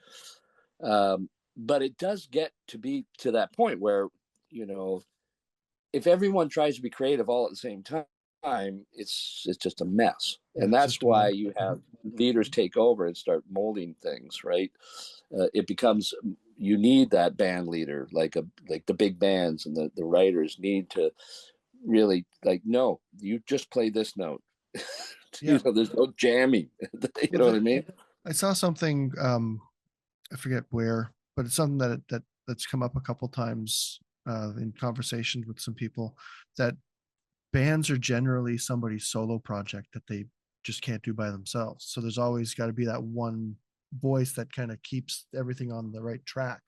But it does get to be to that point where, if everyone tries to be creative all at the same time, it's just a mess. And that's why you have leaders take over and start molding things, right? It becomes, you need that band leader, like the big bands, and the writers need to really, like, no, you just play this note. There's no jamming. You know what I mean? I saw something, I forget where, but it's something that's come up a couple times in conversations with some people, that bands are generally somebody's solo project that they just can't do by themselves. So there's always got to be that one voice that kind of keeps everything on the right track,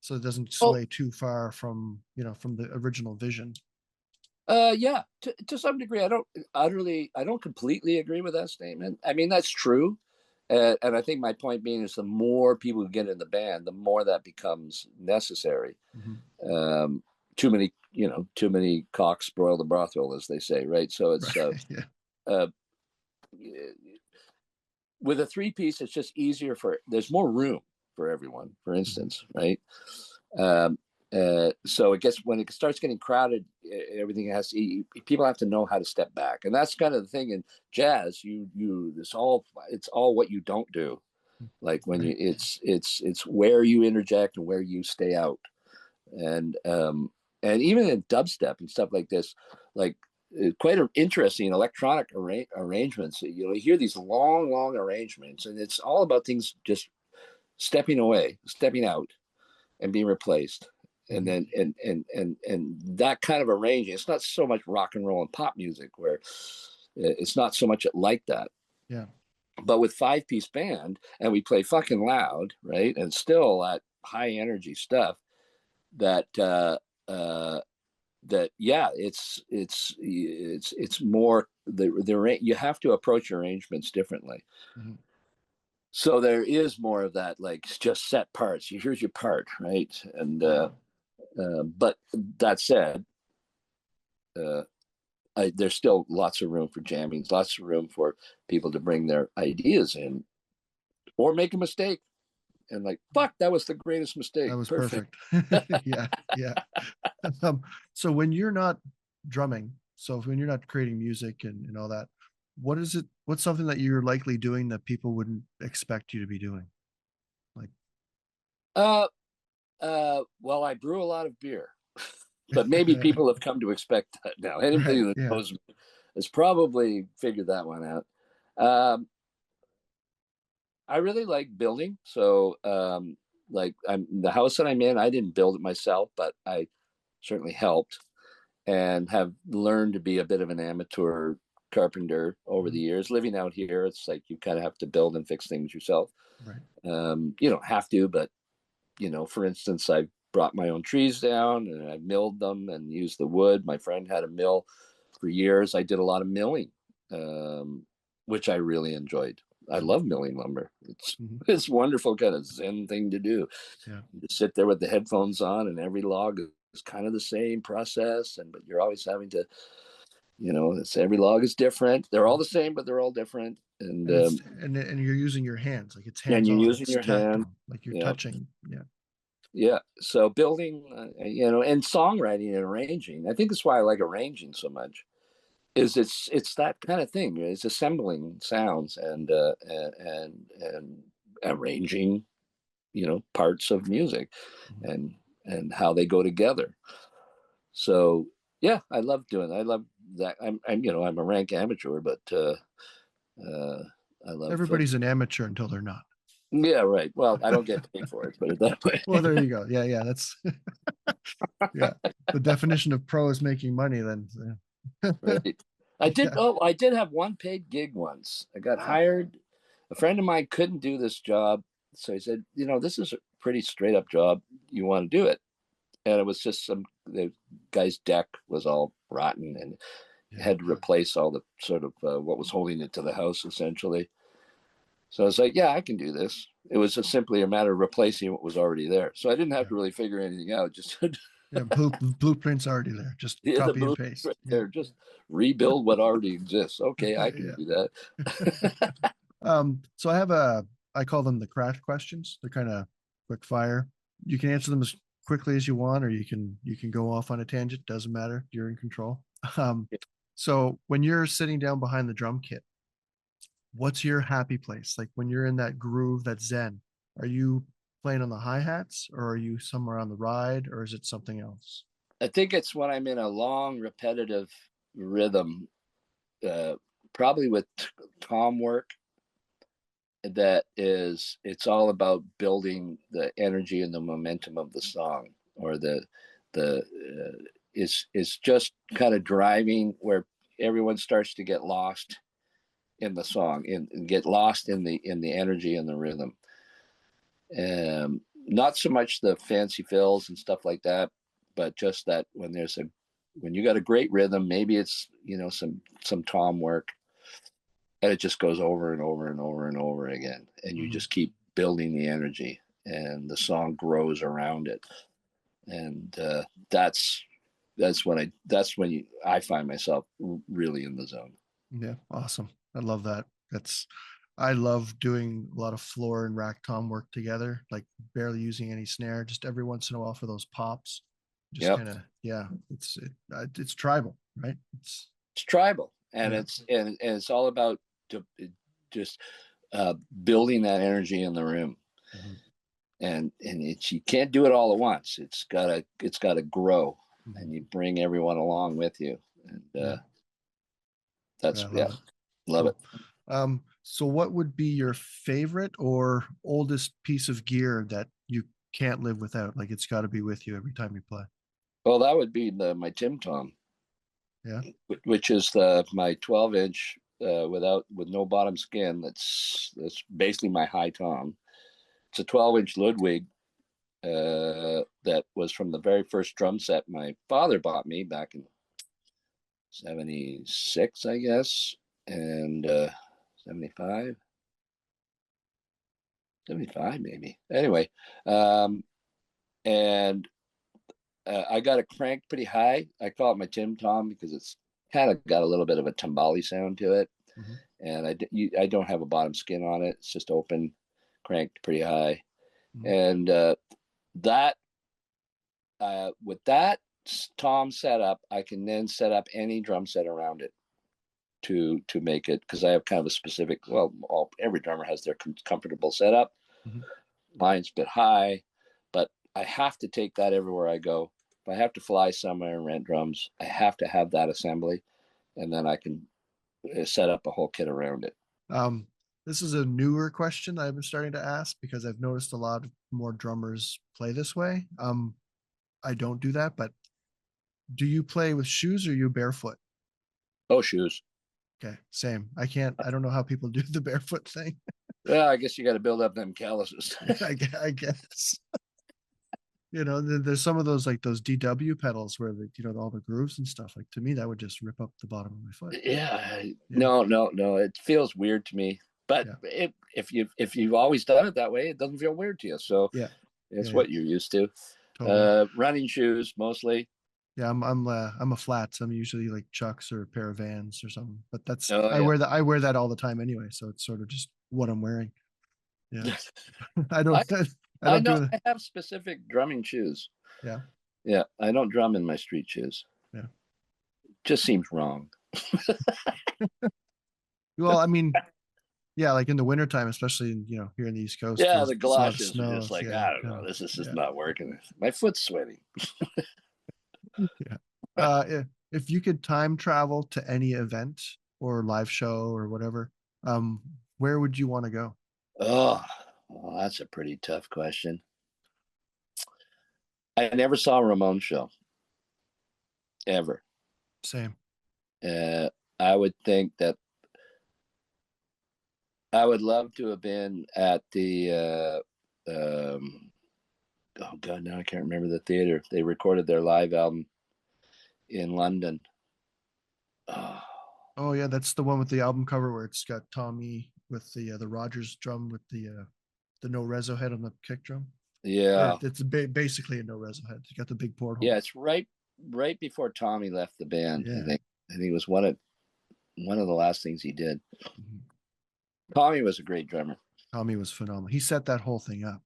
so it doesn't sway too far from the original vision. To some degree. I don't completely agree with that statement. I mean, that's true. And I think my point being is the more people who get in the band, the more that becomes necessary. Too many cocks spoil the brothel, as they say, right? So it's with a 3-piece, it's just easier there's more room for everyone, for instance, right? So it gets, when it starts getting crowded, everything people have to know how to step back, and that's kind of the thing in jazz. It's all what you don't do. Like when Right. it's where you interject and where you stay out, and even in dubstep and stuff like this, like quite interesting electronic arrangements. You hear these long arrangements, and it's all about things just stepping away, stepping out, and being replaced. And then and that kind of arranging, it's not so much rock and roll and pop music where it's not so much like that. Yeah. But with 5-piece band, and we play fucking loud, right? And still that high energy stuff that that yeah, it's more the you have to approach arrangements differently. Mhm. So there is more of that, like just set parts. Here's your part, right? And but that said, uh, there's still lots of room for jamming, lots of room for people to bring their ideas in or make a mistake. And like, fuck, that was the greatest mistake. That was Perfect. perfect. Yeah, yeah. So when you're not drumming, so when you're not creating music and all that, what is it? What's something that you're likely doing that people wouldn't expect you to be doing? Like, Uh, well, I brew a lot of beer, but maybe people have come to expect that now. Anybody right? that Yeah. knows me has probably figured that one out. Um, I really like building. So, like the house that I'm in, I didn't build it myself, but I certainly helped and have learned to be a bit of an amateur carpenter over the Mhm. years. Living out here, it's like you kind of have to build and fix things yourself. Right. You don't have to, but for instance, I brought my own trees down and I milled them and used the wood. My friend had a mill for years. I did a lot of milling, um, which I really enjoyed. I love milling lumber. It's Mhm. it's wonderful kind of zen thing to do. Yeah. You just sit there with the headphones on, and every log is kind of the same process, but you're always having to, it's every log is different. They're all the same, but they're all different, and And it's and you're using your hands, like it's and hands you're on, using it's your hand. tactile, like you're Yeah, touching. Yeah. yeah. So building, and songwriting and arranging. I think that's why I like arranging so much. Is it's that kind of thing. It's assembling sounds and arranging, parts of music, Mhm. and how they go together. So yeah, I love doing that. I love that. I'm a rank amateur, but uh, I love. Everybody's an amateur until they're not. Yeah, right. Well, I don't get paid for it, put it that way. Well, there you go. Yeah, yeah. That's yeah. The definition of pro is making money. Then, Right. I did. yeah. Oh, I did have one paid gig once. I got hired. A friend of mine couldn't do this job, so he said, this is a pretty straight up job. You want to do it? And it was just the guy's deck was all rotten, and Yeah. had to replace all the sort of what was holding it to the house, essentially. So I was like, yeah, I can do this. It was just simply a matter of replacing what was already there. So I didn't have Yeah. to really figure anything out. Just Yeah. Blueprint's already there. Just yeah, the copy and blueprint paste. right Yeah. there. Just rebuild what already exists. Okay, I can Yeah. do that. So I call them the craft questions. They're kind of quick fire. You can answer them as quickly as you want, or you can go off on a tangent. Doesn't matter. You're in control. Um, so when you're sitting down behind the drum kit, what's your happy place? Like when you're in that groove, that zen, are you playing on the hi-hats or are you somewhere on the ride or is it something else? I think it's when I'm in a long, repetitive rhythm, uh, probably with tom work. It's all about building the energy and the momentum of the song, or the is just kind of driving where everyone starts to get lost in the song and get lost in the energy and the rhythm. Not so much the fancy fills and stuff like that, but just that when you got a great rhythm, maybe it's some tom work, and it just goes over and over and over and over again, and you Mhm. just keep building the energy, and the song grows around it, and I find myself really in the zone. Yeah, awesome. I love that. That's I love doing a lot of floor and rack tom work together, like barely using any snare, just every once in a while for those pops. Just Yep. kind of, yeah, it's tribal, right? It's tribal, and Yeah. and it's all about just building that energy in the room. Mhm. And you can't do it all at once. It's gotta grow, Mhm. and you bring everyone along with you, and Yeah, that's I yeah, love it. love it. Cool. So what would be your favorite or oldest piece of gear that you can't live without? Like it's got to be with you every time you play. Well, that would be my Tim Tom, Yeah. which is the my 12-inch with no bottom skin. That's basically my high tom. It's a 12-inch Ludwig that was from the very first drum set my father bought me back in '76, I guess, and 75, 75 maybe. Anyway, um, and I got it cranked pretty high. I call it my Tim Tom because it's kind of got a little bit of a timbali sound to it, Mhm. and I don't have a bottom skin on it. It's just open, cranked pretty high, Mhm. and that with that tom setup, I can then set up any drum set around it to make it, because I have kind of a specific. Well, every drummer has their comfortable setup. Mhm. Mine's a bit high, but I have to take that everywhere I go. If I have to fly somewhere and rent drums, I have to have that assembly, and then I can set up a whole kit around it. Um, this is a newer question I've been starting to ask because I've noticed a lot more drummers play this way. I don't do that, but do you play with shoes or you barefoot? Oh, shoes. Okay, same. I don't know how people do the barefoot thing. Well, I guess you got to build up them calluses. I guess. There's some of those like those DW pedals where all the grooves and stuff. Like to me, that would just rip up the bottom of my foot. Yeah, Yeah, no, no, no. It feels weird to me. But yeah, if you've always done it that way, it doesn't feel weird to you. So yeah, it's yeah. what you're used to. Totally. Running shoes mostly. Yeah, I'm a flats. I'm usually like Chucks or a pair of Vans or something. But Oh yeah. I wear that all the time anyway, so it's sort of just what I'm wearing. Yeah. I I I don't know do the I have specific drumming shoes. yeah, Yeah, I don't drum in my street shoes. yeah. Just seems wrong. Well, I mean, yeah, like in the wintertime, especially here in the East Coast, Yeah, there's the a lot of galoshes are snow. just like, Yeah, I don't know. yeah, This is just yeah, not working. My foot's sweating. yeah. If you could time travel to any event or live show or whatever, um, where would you want to go? Oh, well, that's a pretty tough question. I never saw a Ramon show ever. Same. Uh, I would think that I would love to have been at the. Oh God, now I can't remember the theater. They recorded their live album in London. Oh, Oh yeah, that's the one with the album cover where it's got Tommy with the Rogers drum with the no reso head on the kick drum. Or yeah, it's basically a no reso head. You got the big porthole. yeah. It's right before Tommy left the band. I Yeah. think. I think it was one of the last things he did. Mhm. Tommy was a great drummer. Tommy was phenomenal. He set that whole thing up.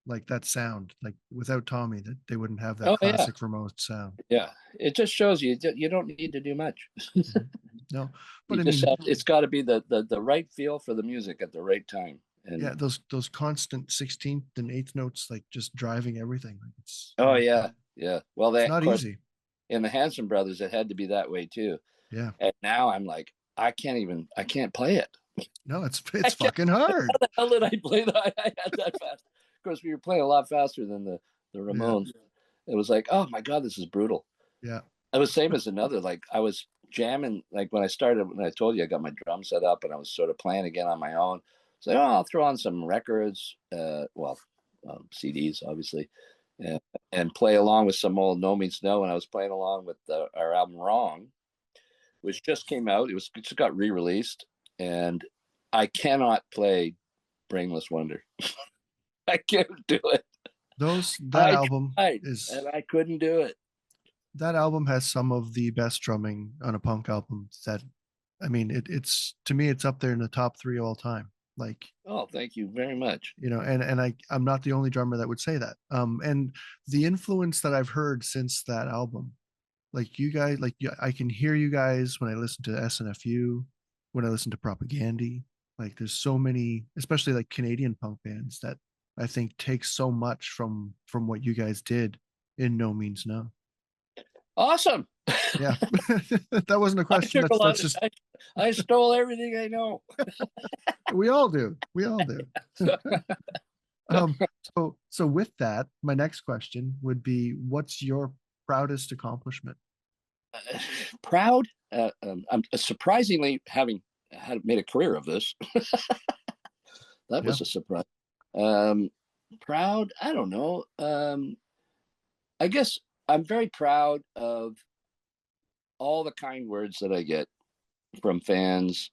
Like that sound, like without Tommy, that they wouldn't have that Oh yeah, classic remote sound. yeah. It just shows you don't need to do much. Mhm. No, but You I just mean, it's got to be the right feel for the music at the right time. yeah, And those constant 16th and eighth notes, like just driving everything. Like oh yeah, yeah. Well, it's they of not course easy. in the Hanson Brothers it had to be that way too. Yeah. And now I'm like I can't play it. No, I it's can't, fucking hard. how the hell did I play that? I had that fast. Of course, we were playing a lot faster than the Yeah. Ramones. It was like, oh my god, this is brutal. Yeah. It was same as another. Like I was jamming. Like when I started, when I told you I got my drum set up and I was sort of playing again on my own. So oh, I'll throw on some records. CDs, obviously, and, and play along with some old Nomeansno. And I was playing along with our album Wrong, which just came out. It just got re-released, and I cannot play Brainless Wonder. I can't do it. Those that I album tried, is and I couldn't do it. that album has some of the best drumming on a punk album that I mean it's to me it's up there in the top three all time. Like, Oh, thank you very much. and I'm not the only drummer that would say that. And the influence that I've heard since that album, like you guys, like I can hear you guys when I listen to SNFU, when I listen to Propagandy. Like there's so many, especially like Canadian punk bands that I think take so much from what you guys did in No Means No. Awesome. Yeah. That wasn't a I question. took a That's lot of, just I stole everything I know. we all do. We all do. Um, so with that, my next question would be, what's your proudest accomplishment? Proud. I'm surprisingly having had made a career of this. That Yeah. was a surprise. Um, Proud. I don't know. I guess I'm very proud of all the kind words that I get from fans,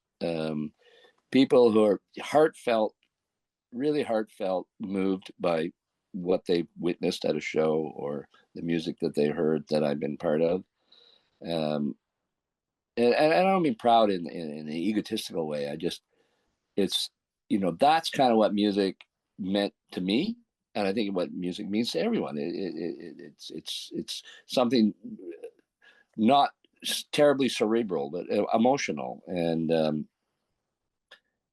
people who are heartfelt, really heartfelt, moved by what they witnessed at a show or the music that they heard that I've been part of. Um, and I don't mean proud in an egotistical way. I just, it's, that's kind of what music meant to me. And I think what music means to everyone. It's something not terribly cerebral, but emotional. And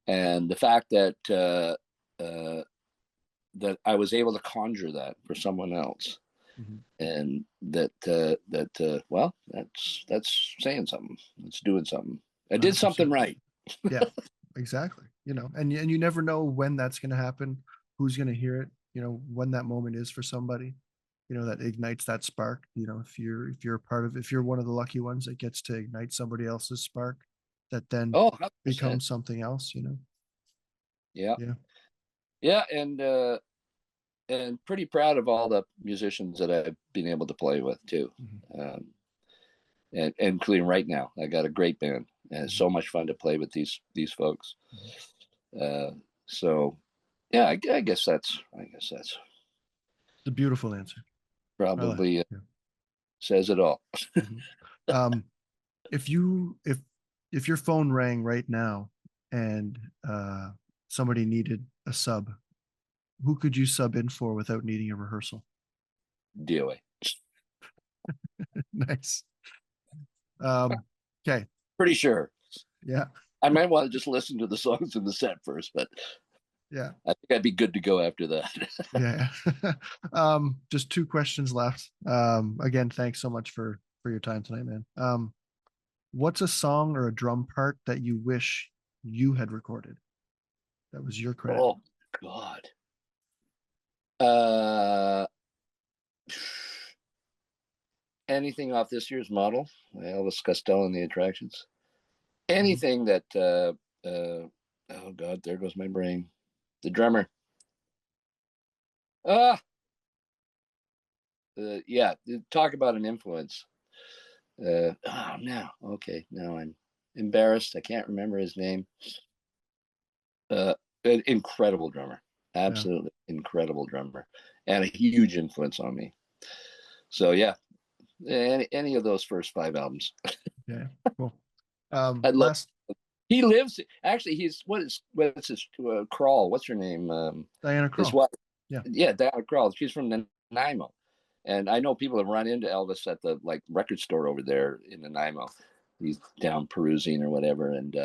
the fact that I was able to conjure that for someone else, Mhm. and well, that's saying something. It's doing something. I did something 100%. right. Yeah, exactly. And you never know when that's going to happen, who's going to hear it, when that moment is for somebody, that ignites that spark. If you're a part of, if you're one of the lucky ones that gets to ignite somebody else's spark, that then Oh, 100%. becomes something else. Yeah, Yeah. yeah, and pretty proud of all the musicians that I've been able to play with too. Mhm. Um, and including right now, I got a great band, and it's Mhm. so much fun to play with these folks. Mhm. Uh, so, yeah, I guess that's It's a beautiful answer. I like probably Yeah. says it all. Mhm. Um, if your phone rang right now and somebody needed a sub, who could you sub in for without needing a rehearsal? DOA. Nice. Okay. Pretty sure. Yeah. I might want to just listen to the songs in the set first, but Yeah. I think I'd be good to go after that. Yeah. Just two questions left. Again, thanks so much for your time tonight, man. What's a song or a drum part that you wish you had recorded? That was your credit. Oh God. Uh, Anything off this year's model, Elvis Costello and the Attractions. Mhm. Anything that oh God, there goes my brain. The drummer. Ah, yeah. Talk about an influence. Oh no. Okay, now I'm embarrassed. I can't remember his name. An incredible drummer, Yeah. absolutely incredible drummer, and a huge influence on me. So yeah, any of those first five albums, Yeah. Cool. I'd love. Last He lives actually. What's his Crawl? What's her name? Diana His Krall. wife. Yeah. Yeah, Diana Crawl. She's from Nanaimo, and I know people have run into Elvis at the record store over there in Nanaimo. He's down perusing or whatever, and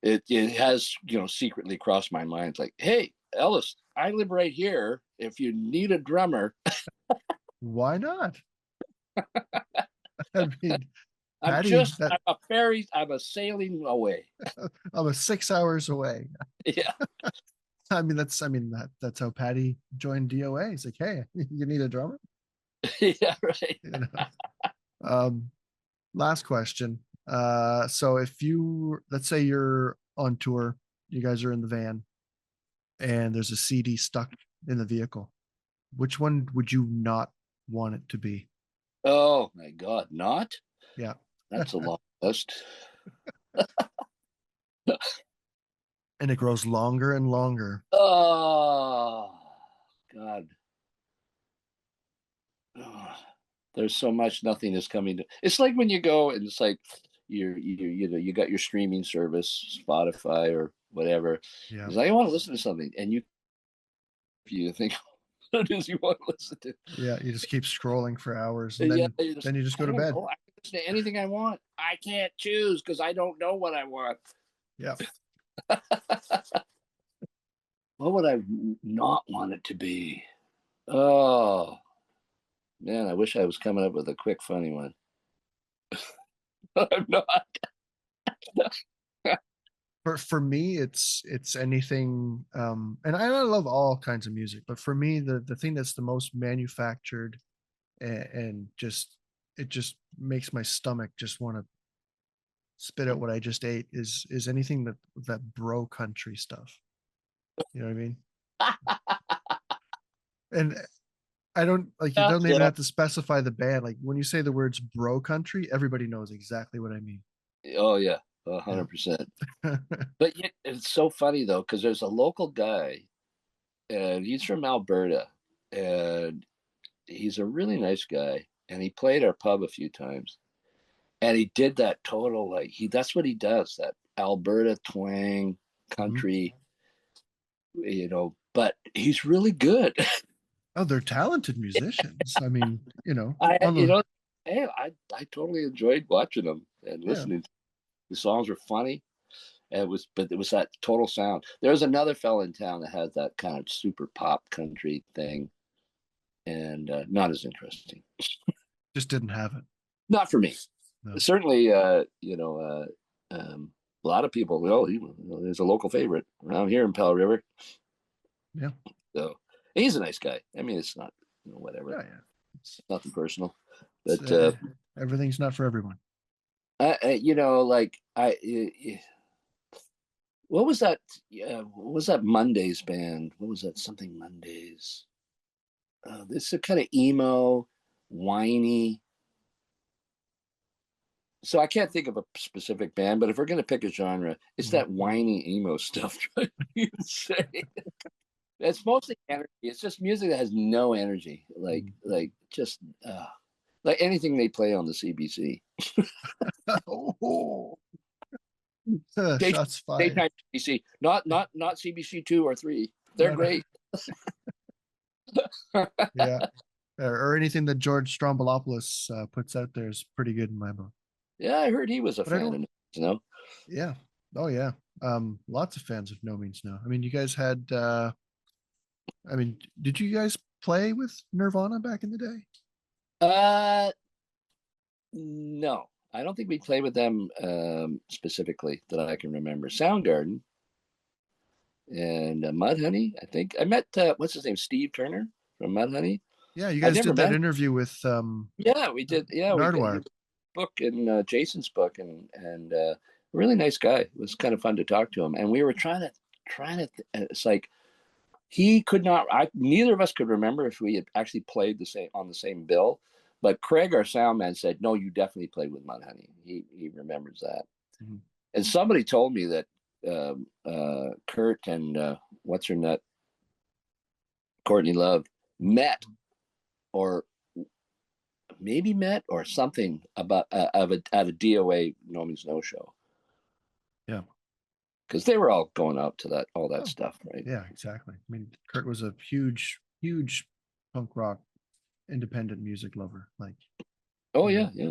it has secretly crossed my mind like, hey, Ellis, I live right here. If you need a drummer, Why not? I mean, Patty, that I'm a sailing away. I'm a 6 hours away. Yeah. That's how Patty joined DOA. He's like, hey, you need a drummer? Yeah, right. You know. Um, Last question. So if let's say you're on tour, you guys are in the van, and there's a CD stuck in the vehicle, which one would you not want it to be? Oh my God, not? Yeah. That's a long list. And it grows longer and longer. Oh God. Oh, there's so much nothing is coming to. It's like when you go and it's like, you got your streaming service, Spotify or whatever. Yeah. He's like, I want to listen to something, and you think what it is you want to listen to. Yeah. You just keep scrolling for hours, and Yeah, then you just I go to don't bed. know. I can listen to anything I want. I can't choose because I don't know what I want. Yeah. What would I not want it to be? Oh man, I wish I was coming up with a quick, funny one. I'm not. For me, it's anything, and I love all kinds of music, but for me, the thing that's the most manufactured and just it just makes my stomach just want to spit out what I just ate is anything that bro country stuff. You know what I mean? And I don't like you Yeah, don't even yeah. have to specify the band. Like when you say the words bro country, everybody knows exactly what I mean. Oh yeah, Yeah. 100%. But it's so funny though because there's a local guy, and he's from Alberta, and he's a really nice guy, and he played our pub a few times, and he did that total like that's what he does, that Alberta twang Mhm. country, but he's really good. Oh, they're talented musicians. I mean, I on you the know hey, I totally enjoyed watching them and yeah. listening. The songs were funny. But it was that total sound. There's another fella in town that has that kind of super pop country thing, and not as interesting. Just didn't have it. Not for me. No. Certainly, a lot of people. Well, there's a local favorite around here in Pell River. Yeah. So he's a nice guy. I mean, it's not whatever. Yeah, yeah. It's, Nothing personal, it's, but everything's not for everyone. like what was that? What was that Mondays band? What was that? Something Mondays. This is kind of emo, whiny. So I can't think of a specific band, but if we're going to pick a genre, it's Mhm. that whiny emo stuff. You say it's mostly energy. It's just music that has no energy, Mhm. just like anything they play on the CBC. Oh, Day, shots fired. daytime CBC, not CBC 2 or 3. They're No, no. great. Yeah. Or anything that George Strombolopoulos puts out there is pretty good in my book. Yeah, I heard he was a But I fan don't. of it. Yeah. Oh yeah. Lots of fans of Nomeansno. I mean, you guys had. I mean, did you guys play with Nirvana back in the day? Uh, no, I don't think we played with them specifically that I can remember. Soundgarden and Mudhoney. I think I met what's his name, Steve Turner from Mudhoney. Yeah, you I've guys never did that met him. interview with Yeah, we did. Yeah, we got Nardwar. his book and Jason's book, and really nice guy. It was kind of fun to talk to him. And we were trying to. It's like he could not. Neither of us could remember if we had actually played the same on the same bill. But Craig, our sound man, said, "No, you definitely played with Mudhoney. He remembers that." Mhm. And somebody told me that Kurt and what's her nut, Courtney Love, met or maybe met or something about at a DOA Nomeansno show Yeah. because they were all going out to all that Oh, stuff, right? yeah, exactly. I mean, Kurt was a huge, huge punk rock independent music lover. Oh you know, yeah,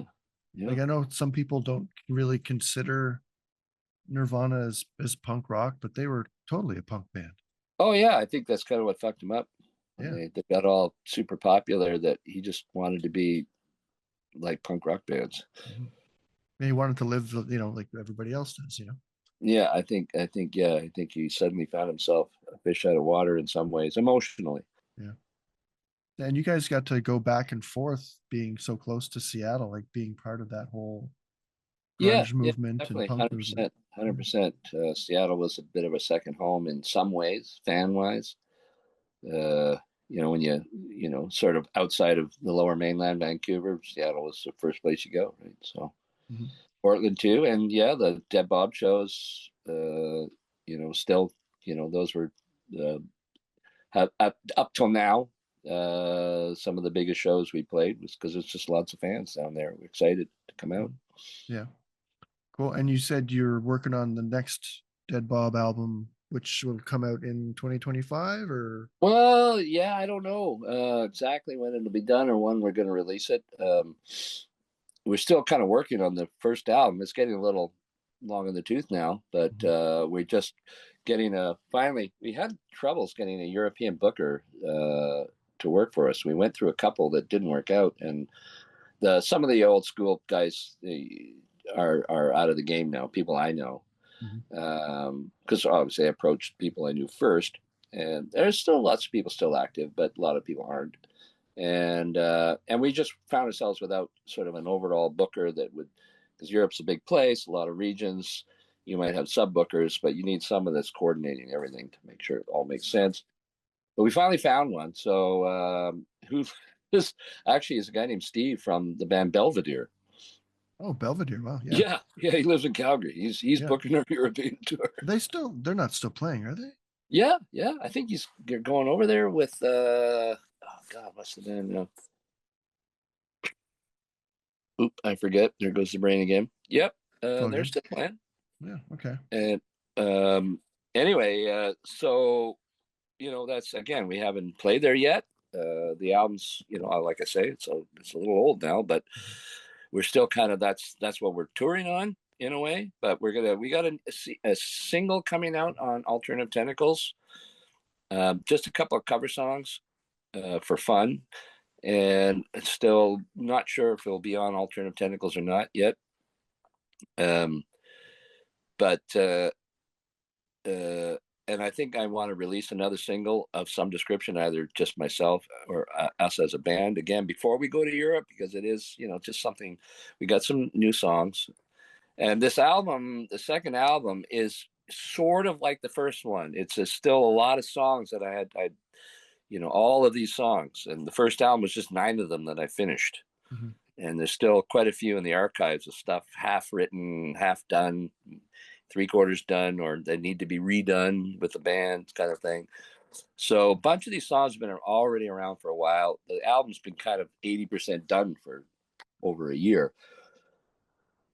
yeah, yeah. I know some people don't really consider Nirvana as punk rock, but they were totally a punk band. Oh yeah, I think that's kind of what fucked him up when Yeah. they got all super popular. That he just wanted to be like punk rock bands. Mhm. And he wanted to live, like everybody else does, Yeah, I think he suddenly found himself a fish out of water in some ways, emotionally. Yeah. And you guys got to go back and forth being so close to Seattle, like being part of that whole Yeah, grunge yeah, movement and definitely, punk movement. 100%, 100%. Seattle was a bit of a second home in some ways, fan wise. Uh, when sort of outside of the Lower Mainland, Vancouver, Seattle was the first place you go, right? So Mhm. Portland too, and yeah, the Deb Bob shows. Still, those were uh, up till now. Some of the biggest shows we played was because it's just lots of fans down there. We're excited to come out. Yeah. Cool. And you said you're working on the next Dead Bob album, which will come out in 2025 or? Well, yeah, I don't know exactly when it'll be done or when we're going to release it. We're still kind of working on the first album. It's getting a little long in the tooth now, but we're just getting finally, we had troubles getting a European booker to work for us. We went through a couple that didn't work out, and some of the old school guys are out of the game now, people I know. Because obviously I approached people I knew first, and there's still lots of people still active, but a lot of people aren't. And we just found ourselves without sort of an overall booker that would, because Europe's a big place, a lot of regions. You might have sub bookers, but you need someone that's coordinating everything to make sure it all makes sense. But we finally found one. So who this actually is a guy named Steve from the band Belvedere. Oh, Belvedere. Wow. Yeah. Yeah. He lives in Calgary. He's booking our European tour. They're not still playing, are they? Yeah. I think he's going over there with oh God, what's the band now? Oop, I forget. There goes the brain again. Yep. They're still playing. Yeah. Okay. And anyway, so that's, again, we haven't played there yet. The album's, like I say, it's a little old now, but we're still kind of that's what we're touring on in a way. But we got a single coming out on Alternative Tentacles, just a couple of cover songs for fun, and still not sure if it'll be on Alternative Tentacles or not yet. But and I think I want to release another single of some description, either just myself or us as a band, again, before we go to Europe, because it is, just something. We got some new songs, and this album, the second album, is sort of like the first one. It's still a lot of songs that I all of these songs, and the first album was just 9 of them that I finished. And there's still quite a few in the archives of stuff half written, half done, 3/4 done, or they need to be redone with the band, kind of thing. So a bunch of these songs have been already around for a while. The album's been kind of 80% done for over a year,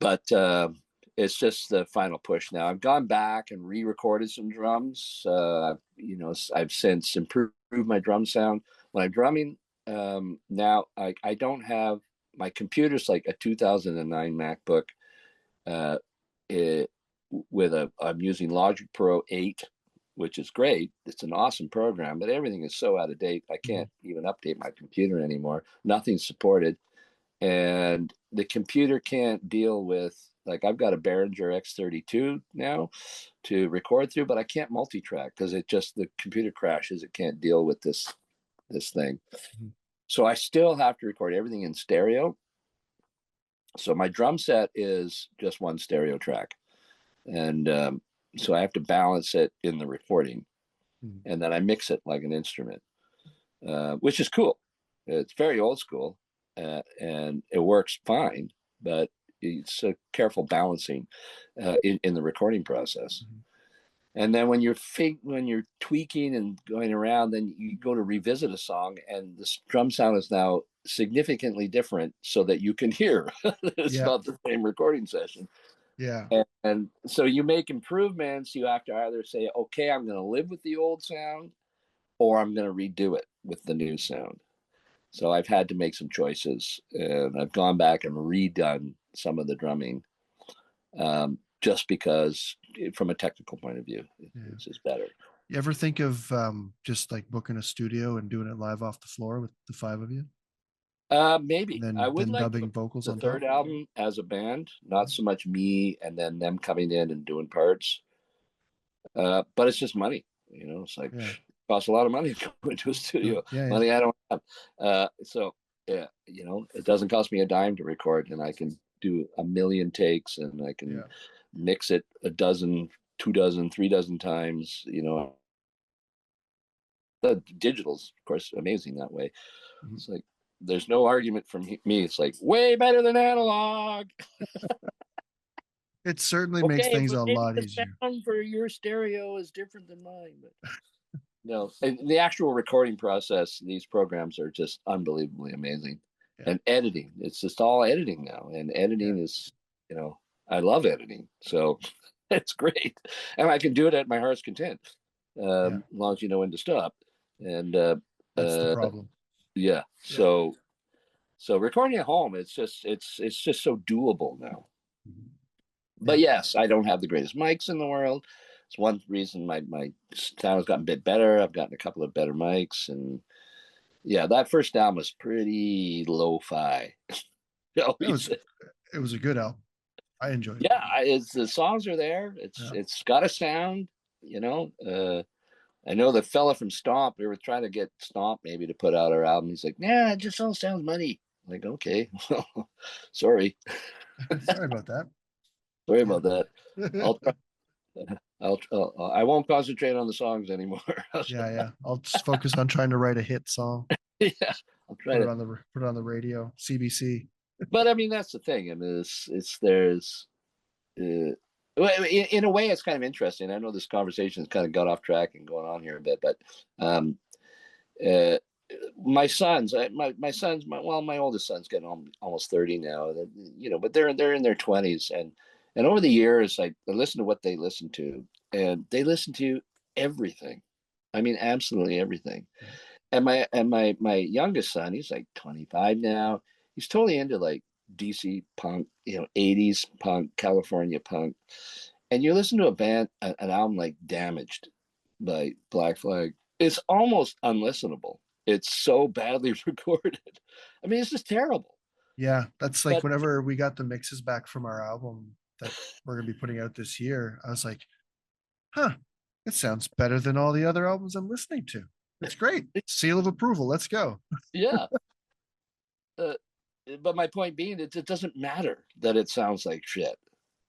but it's just the final push now. I've gone back and re-recorded some drums. I've since improved my drum sound. When I'm drumming now, I don't have, my computer's like a 2009 MacBook. I'm using Logic Pro 8, which is great. It's an awesome program, but everything is so out of date. I can't even update my computer anymore. Nothing's supported. And the computer can't deal with, like, I've got a Behringer X32 now to record through, but I can't multi-track because the computer crashes. It can't deal with this thing. So I still have to record everything in stereo. So my drum set is just one stereo track. And so I have to balance it in the recording, and then I mix it like an instrument, which is cool. It's very old school, and it works fine, but it's a careful balancing in the recording process. And then when you're tweaking and going around, then you go to revisit a song, and the drum sound is now significantly different, so that you can hear it's not the same recording session. Yeah. And so you make improvements. You have to either say, okay, I'm going to live with the old sound, or I'm going to redo it with the new sound. So I've had to make some choices, and I've gone back and redone some of the drumming, just because from a technical point of view, it's just better. You ever think of just like booking a studio and doing it live off the floor with the 5 of you? Maybe I would like dubbing vocals the on third album as a band, not so much me and then them coming in and doing parts. But it's just money, It's like it costs a lot of money to go into a studio. Money I don't have. So yeah, it doesn't cost me a dime to record, and I can do a million takes, and I can mix it a dozen, 2 dozen, 3 dozen times. The digital's, of course, amazing that way. It's like, there's no argument from me. It's like way better than analog. It certainly makes things a lot easier. The sound for your stereo is different than mine, but no. And the actual recording process, these programs are just unbelievably amazing. And editing, it's just all editing now. And editing is, I love editing, so it's great, and I can do it at my heart's content, Yeah, as long as you know when to stop. And that's the uh, problem. yeah, Yeah. so recording at home, it's just so doable now. Mhm. But Yeah. yes, I don't have the greatest mics in the world. It's one reason my sound has gotten a bit better. I've gotten a couple of better mics, and yeah, that first album was pretty lo-fi. It was Always. it was a good album. I enjoyed it. Yeah, it's the songs are there. Yeah. It's got a sound, you know. I know the fella from Stomp. We were trying to get Stomp maybe to put out our album. He's like, "Nah, it just all sounds money." I'm like, okay, well, sorry, Sorry about that. sorry Yeah. about that. I'll try. I won't concentrate on the songs anymore. Yeah, yeah. I'll just focus on trying to write a hit song. Yeah, I'll try Put it to. on the radio. CBC. But I mean, that's the thing. I mean, it's there's well, in a way, it's kind of interesting. I know this conversation has kind of got off track and going on here a bit, but um, uh, my sons, my oldest son's getting almost 30 now. You know, but they're in their 20s, and over the years, I listen to what they listen to, and they listen to everything. I mean, absolutely everything. Yeah. And my youngest son, he's like 25 now. He's totally into like DC punk, 80s punk, California punk. And you listen to an album like Damaged by Black Flag, it's almost unlistenable. It's so badly recorded. I mean, it's just terrible. Yeah, that's like But whenever we got the mixes back from our album that we're gonna be putting out this year, I was like, huh, it sounds better than all the other albums I'm listening to. It's great. Seal of approval. Let's go. yeah, uh, but my point being, it doesn't matter that it sounds like shit.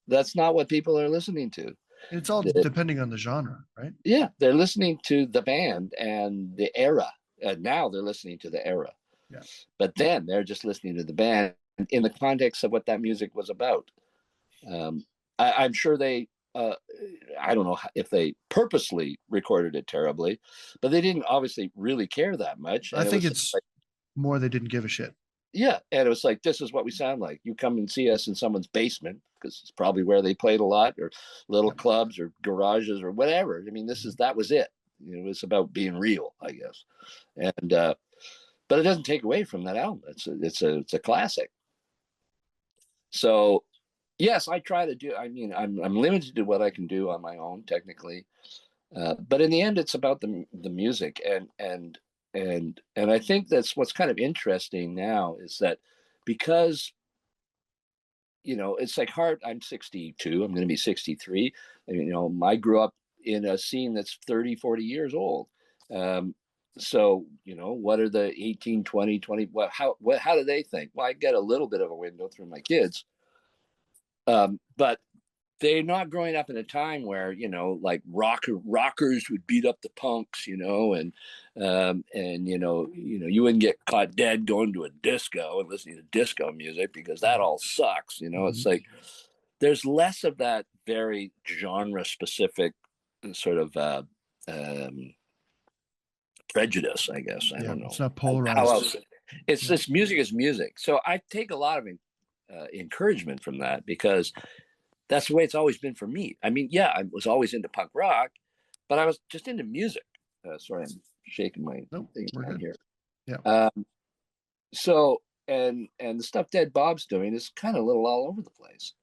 That's not what people are listening to. It's all depending on the genre, right? Yeah, they're listening to the band and the era. And now they're listening to the era. Yeah. But then they're just listening to the band in the context of what that music was about. Um, I'm sure I don't know if they purposely recorded it terribly, but they didn't obviously really care that much. I And it think was it's like, more they didn't give a shit. yeah. And it was like, this is what we sound like. You come and see us in someone's basement because it's probably where they played a lot, or little Yep. clubs or garages or whatever. I mean, that was it. It was about being real, I guess. And, but it doesn't take away from that album. It's a classic. So yes, I try to do, I mean, I'm limited to what I can do on my own technically. But in the end, it's about the music, and I think that's what's kind of interesting now is that because it's like hard. I'm 62. I'm going to be 63. I grew up in a scene that's 30, 40 years old. Um, so what are the 18, 20, 20? How do they think? Well, I get a little bit of a window through my kids, but they're not growing up in a time where like rockers would beat up the punks, and you wouldn't get caught dead going to a disco and listening to disco music because that all sucks. It's Mhm. like there's less of that very genre specific sort of um, prejudice, I guess. I Yeah, don't it's know not how polarized. else. It's Yeah. this music is music, so I take a lot of encouragement from that because that's the way it's always been for me. I mean, yeah, I was always into punk rock, but I was just into music. Sorry, I'm shaking my Nope, thing we're down good. here. Yeah. So and the stuff Dead Bob's doing is kind of a little all over the place,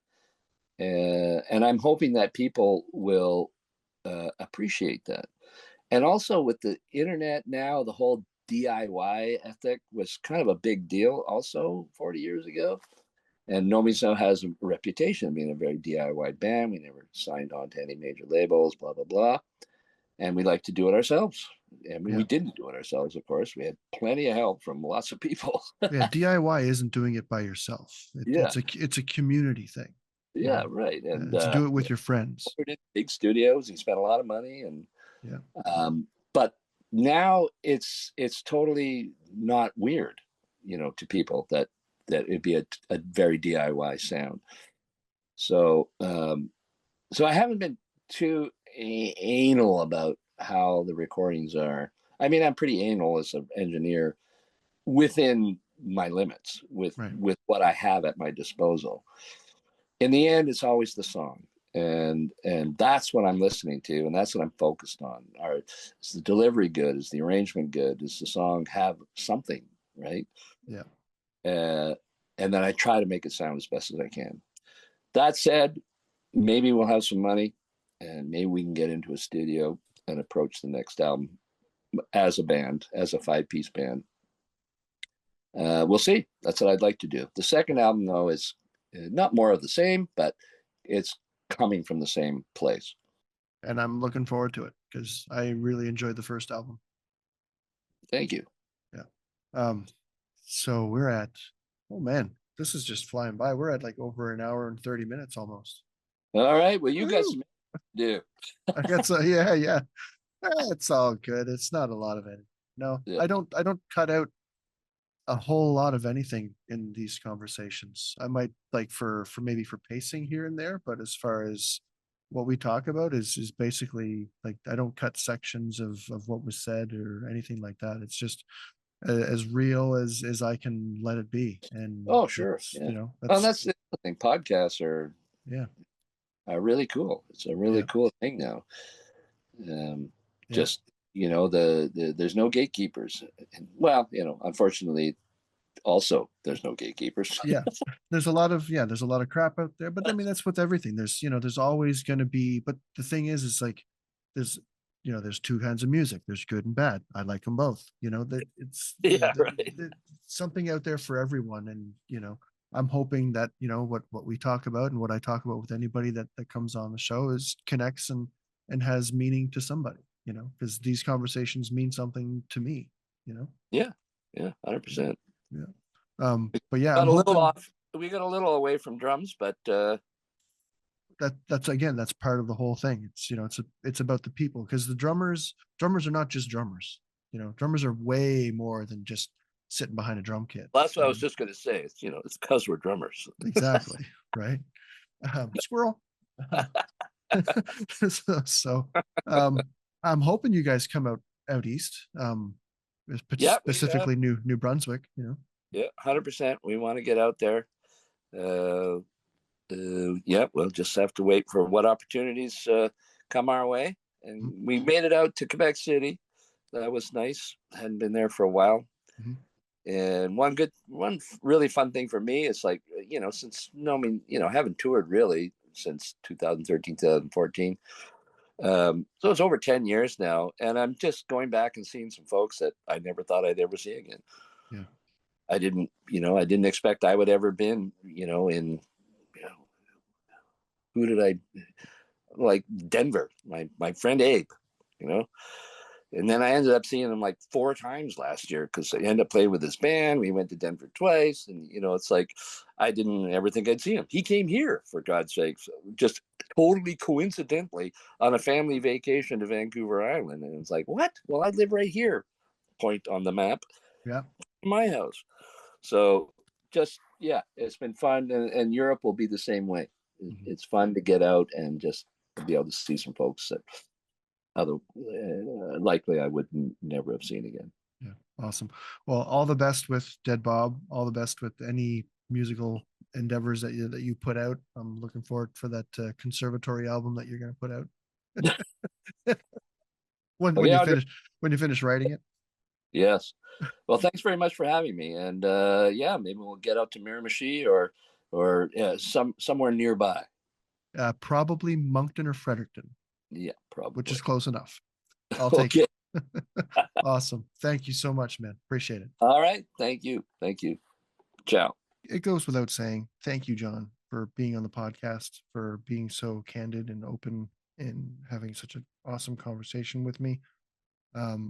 and I'm hoping that people will appreciate that. And also with the internet now, the whole DIY ethic was kind of a big deal. Also, 40 years ago. And Nomeansno has a reputation of being a very DIY band. We never signed on to any major labels, blah, blah, blah. And we like to do it ourselves. I mean, we Yeah. didn't do it ourselves, of course. We had plenty of help from lots of people. Yeah. DIY isn't doing it by yourself. Yeah, It's a community thing. You yeah, know, right. And to do it with your friends. we did big studios. He spent a lot of money, and Yeah. but now it's totally not weird, to people that it'd be a very DIY sound. So so I haven't been too anal about how the recordings are. I mean, I'm pretty anal as an engineer within my limits with Right. what I have at my disposal. in the end, it's always the song. And that's what I'm listening to, and that's what I'm focused on. Is the delivery good? Is the arrangement good? Does the song have something, right? Yeah. And then I try to make it sound as best as I can. That said, maybe we'll have some money, and maybe we can get into a studio and approach the next album as a band, as a 5-piece band. We'll see. That's what I'd like to do. The second album, though, is not more of the same, but it's coming from the same place. And I'm looking forward to it because I really enjoyed the first album. Thank you. Yeah. So we're at, oh man, this is just flying by. We're at like over an hour and 30 minutes almost. All right. Well, you got some to do. I got so yeah. It's all good. It's not a lot of it. No, Yeah. I don't cut out a whole lot of anything in these conversations. I might like for maybe for pacing here and there, but as far as what we talk about is basically like I don't cut sections of what was said or anything like that. It's just as real as I can let it be. And Oh, sure. Yeah. That's the thing. Podcasts are really cool. It's a really cool thing now. Just there's no gatekeepers. Well, unfortunately, also there's no gatekeepers. There's a lot of crap out there, but I mean that's with everything. There's always going to be, but the thing is like there's there's two kinds of music. There's good and bad. I like them both. That it's something out there for everyone. And I'm hoping that what we talk about and what I talk about with anybody that comes on the show is connects and has meaning to somebody. Because these conversations mean something to me. Yeah, 100%. Yeah. But yeah, I'm hoping we got a little away from drums, but that's part of the whole thing. It's about the people, because the drummers are not just drummers. Drummers are way more than just sitting behind a drum kit. Well, that's what I was just going to say. It's it's because we're drummers. Exactly. Right. Squirrel. so I'm hoping you guys come out east. Specifically New Brunswick. Yeah, 100%. We want to get out there. We'll just have to wait for what opportunities come our way. And we made it out to Quebec City. That was nice. Hadn't been there for a while. And one really fun thing for me is like, since haven't toured really since 2013, 2014. So it's over 10 years now. And I'm just going back and seeing some folks that I never thought I'd ever see again. Yeah. I didn't expect I would ever been, in, who did I like? Denver, my friend Abe, and then I ended up seeing him like 4 times last year because I ended up playing with his band. We went to Denver twice, and it's like I didn't ever think I'd see him. He came here, for God's sakes, just totally coincidentally on a family vacation to Vancouver Island, and it's like, what? Well, I live right here. Point on the map. Yeah, my house. So just it's been fun, and Europe will be the same way. It's fun to get out and just be able to see some folks that likely I would never have seen again. Yeah, awesome. Well, all the best with Dead Bob. All the best with any musical endeavors that you put out. I'm looking forward for that conservatory album that you're going to put out. when you finish writing it. Yes. Well, thanks very much for having me, and maybe we'll get out to Miramichi or somewhere nearby. Probably Moncton or Fredericton. Yeah, probably. Which is close enough. I'll take it. Awesome. Thank you so much, man. Appreciate it. All right. Thank you. Ciao. It goes without saying, thank you, John, for being on the podcast, for being so candid and open and having such an awesome conversation with me.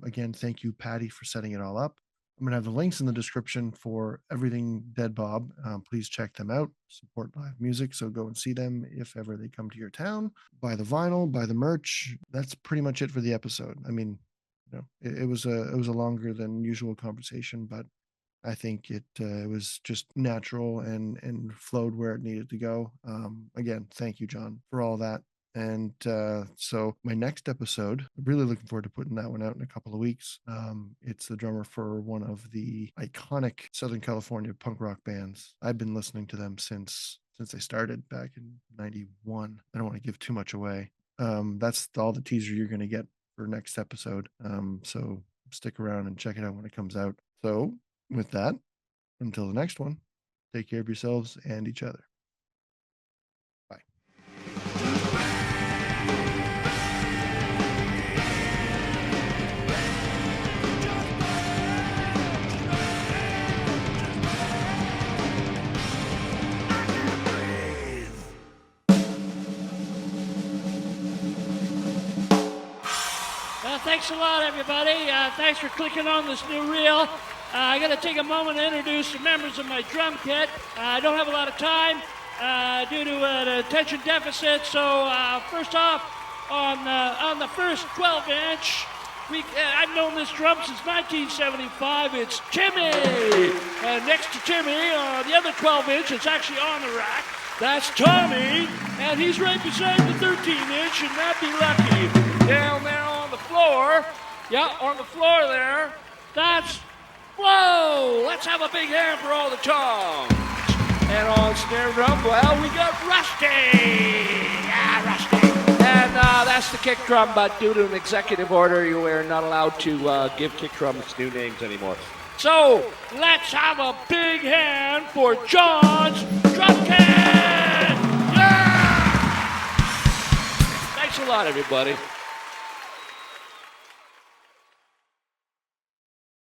Again, thank you, Patty, for setting it all up. I'm going to have the links in the description for everything Dead Bob. Please check them out. Support live music. So go and see them if ever they come to your town. Buy the vinyl, buy the merch. That's pretty much it for the episode. I mean, it was a longer than usual conversation, but I think it was just natural and flowed where it needed to go. Again, thank you, John, for all that. And so my next episode, I'm really looking forward to putting that one out in a couple of weeks. It's the drummer for one of the iconic Southern California punk rock bands. I've been listening to them since since they started back in 91. I don't want to give too much away. That's all the teaser you're going to get for next episode. So stick around and check it out when it comes out. So with that, until the next one, take care of yourselves and each other. Bye. Thanks a lot, everybody. Thanks for clicking on this new reel. I got to take a moment to introduce the members of my drum kit. I don't have a lot of time due to an attention deficit. So first off, on the first 12-inch, I've known this drum since 1975. It's Timmy. And next to Timmy, the other 12-inch, it's actually on the rack. That's Tommy, and he's right beside the 13-inch, and that'd be Lucky. Down there on the floor, on the floor there, that's Flo. Let's have a big hand for all the toms. And on snare drum, well, we got Rusty. Yeah, Rusty. And that's the kick drum, but due to an executive order, you are not allowed to give kick drums new names anymore. So, let's have a big hand for John's drum kit! Yeah! Thanks a lot, everybody.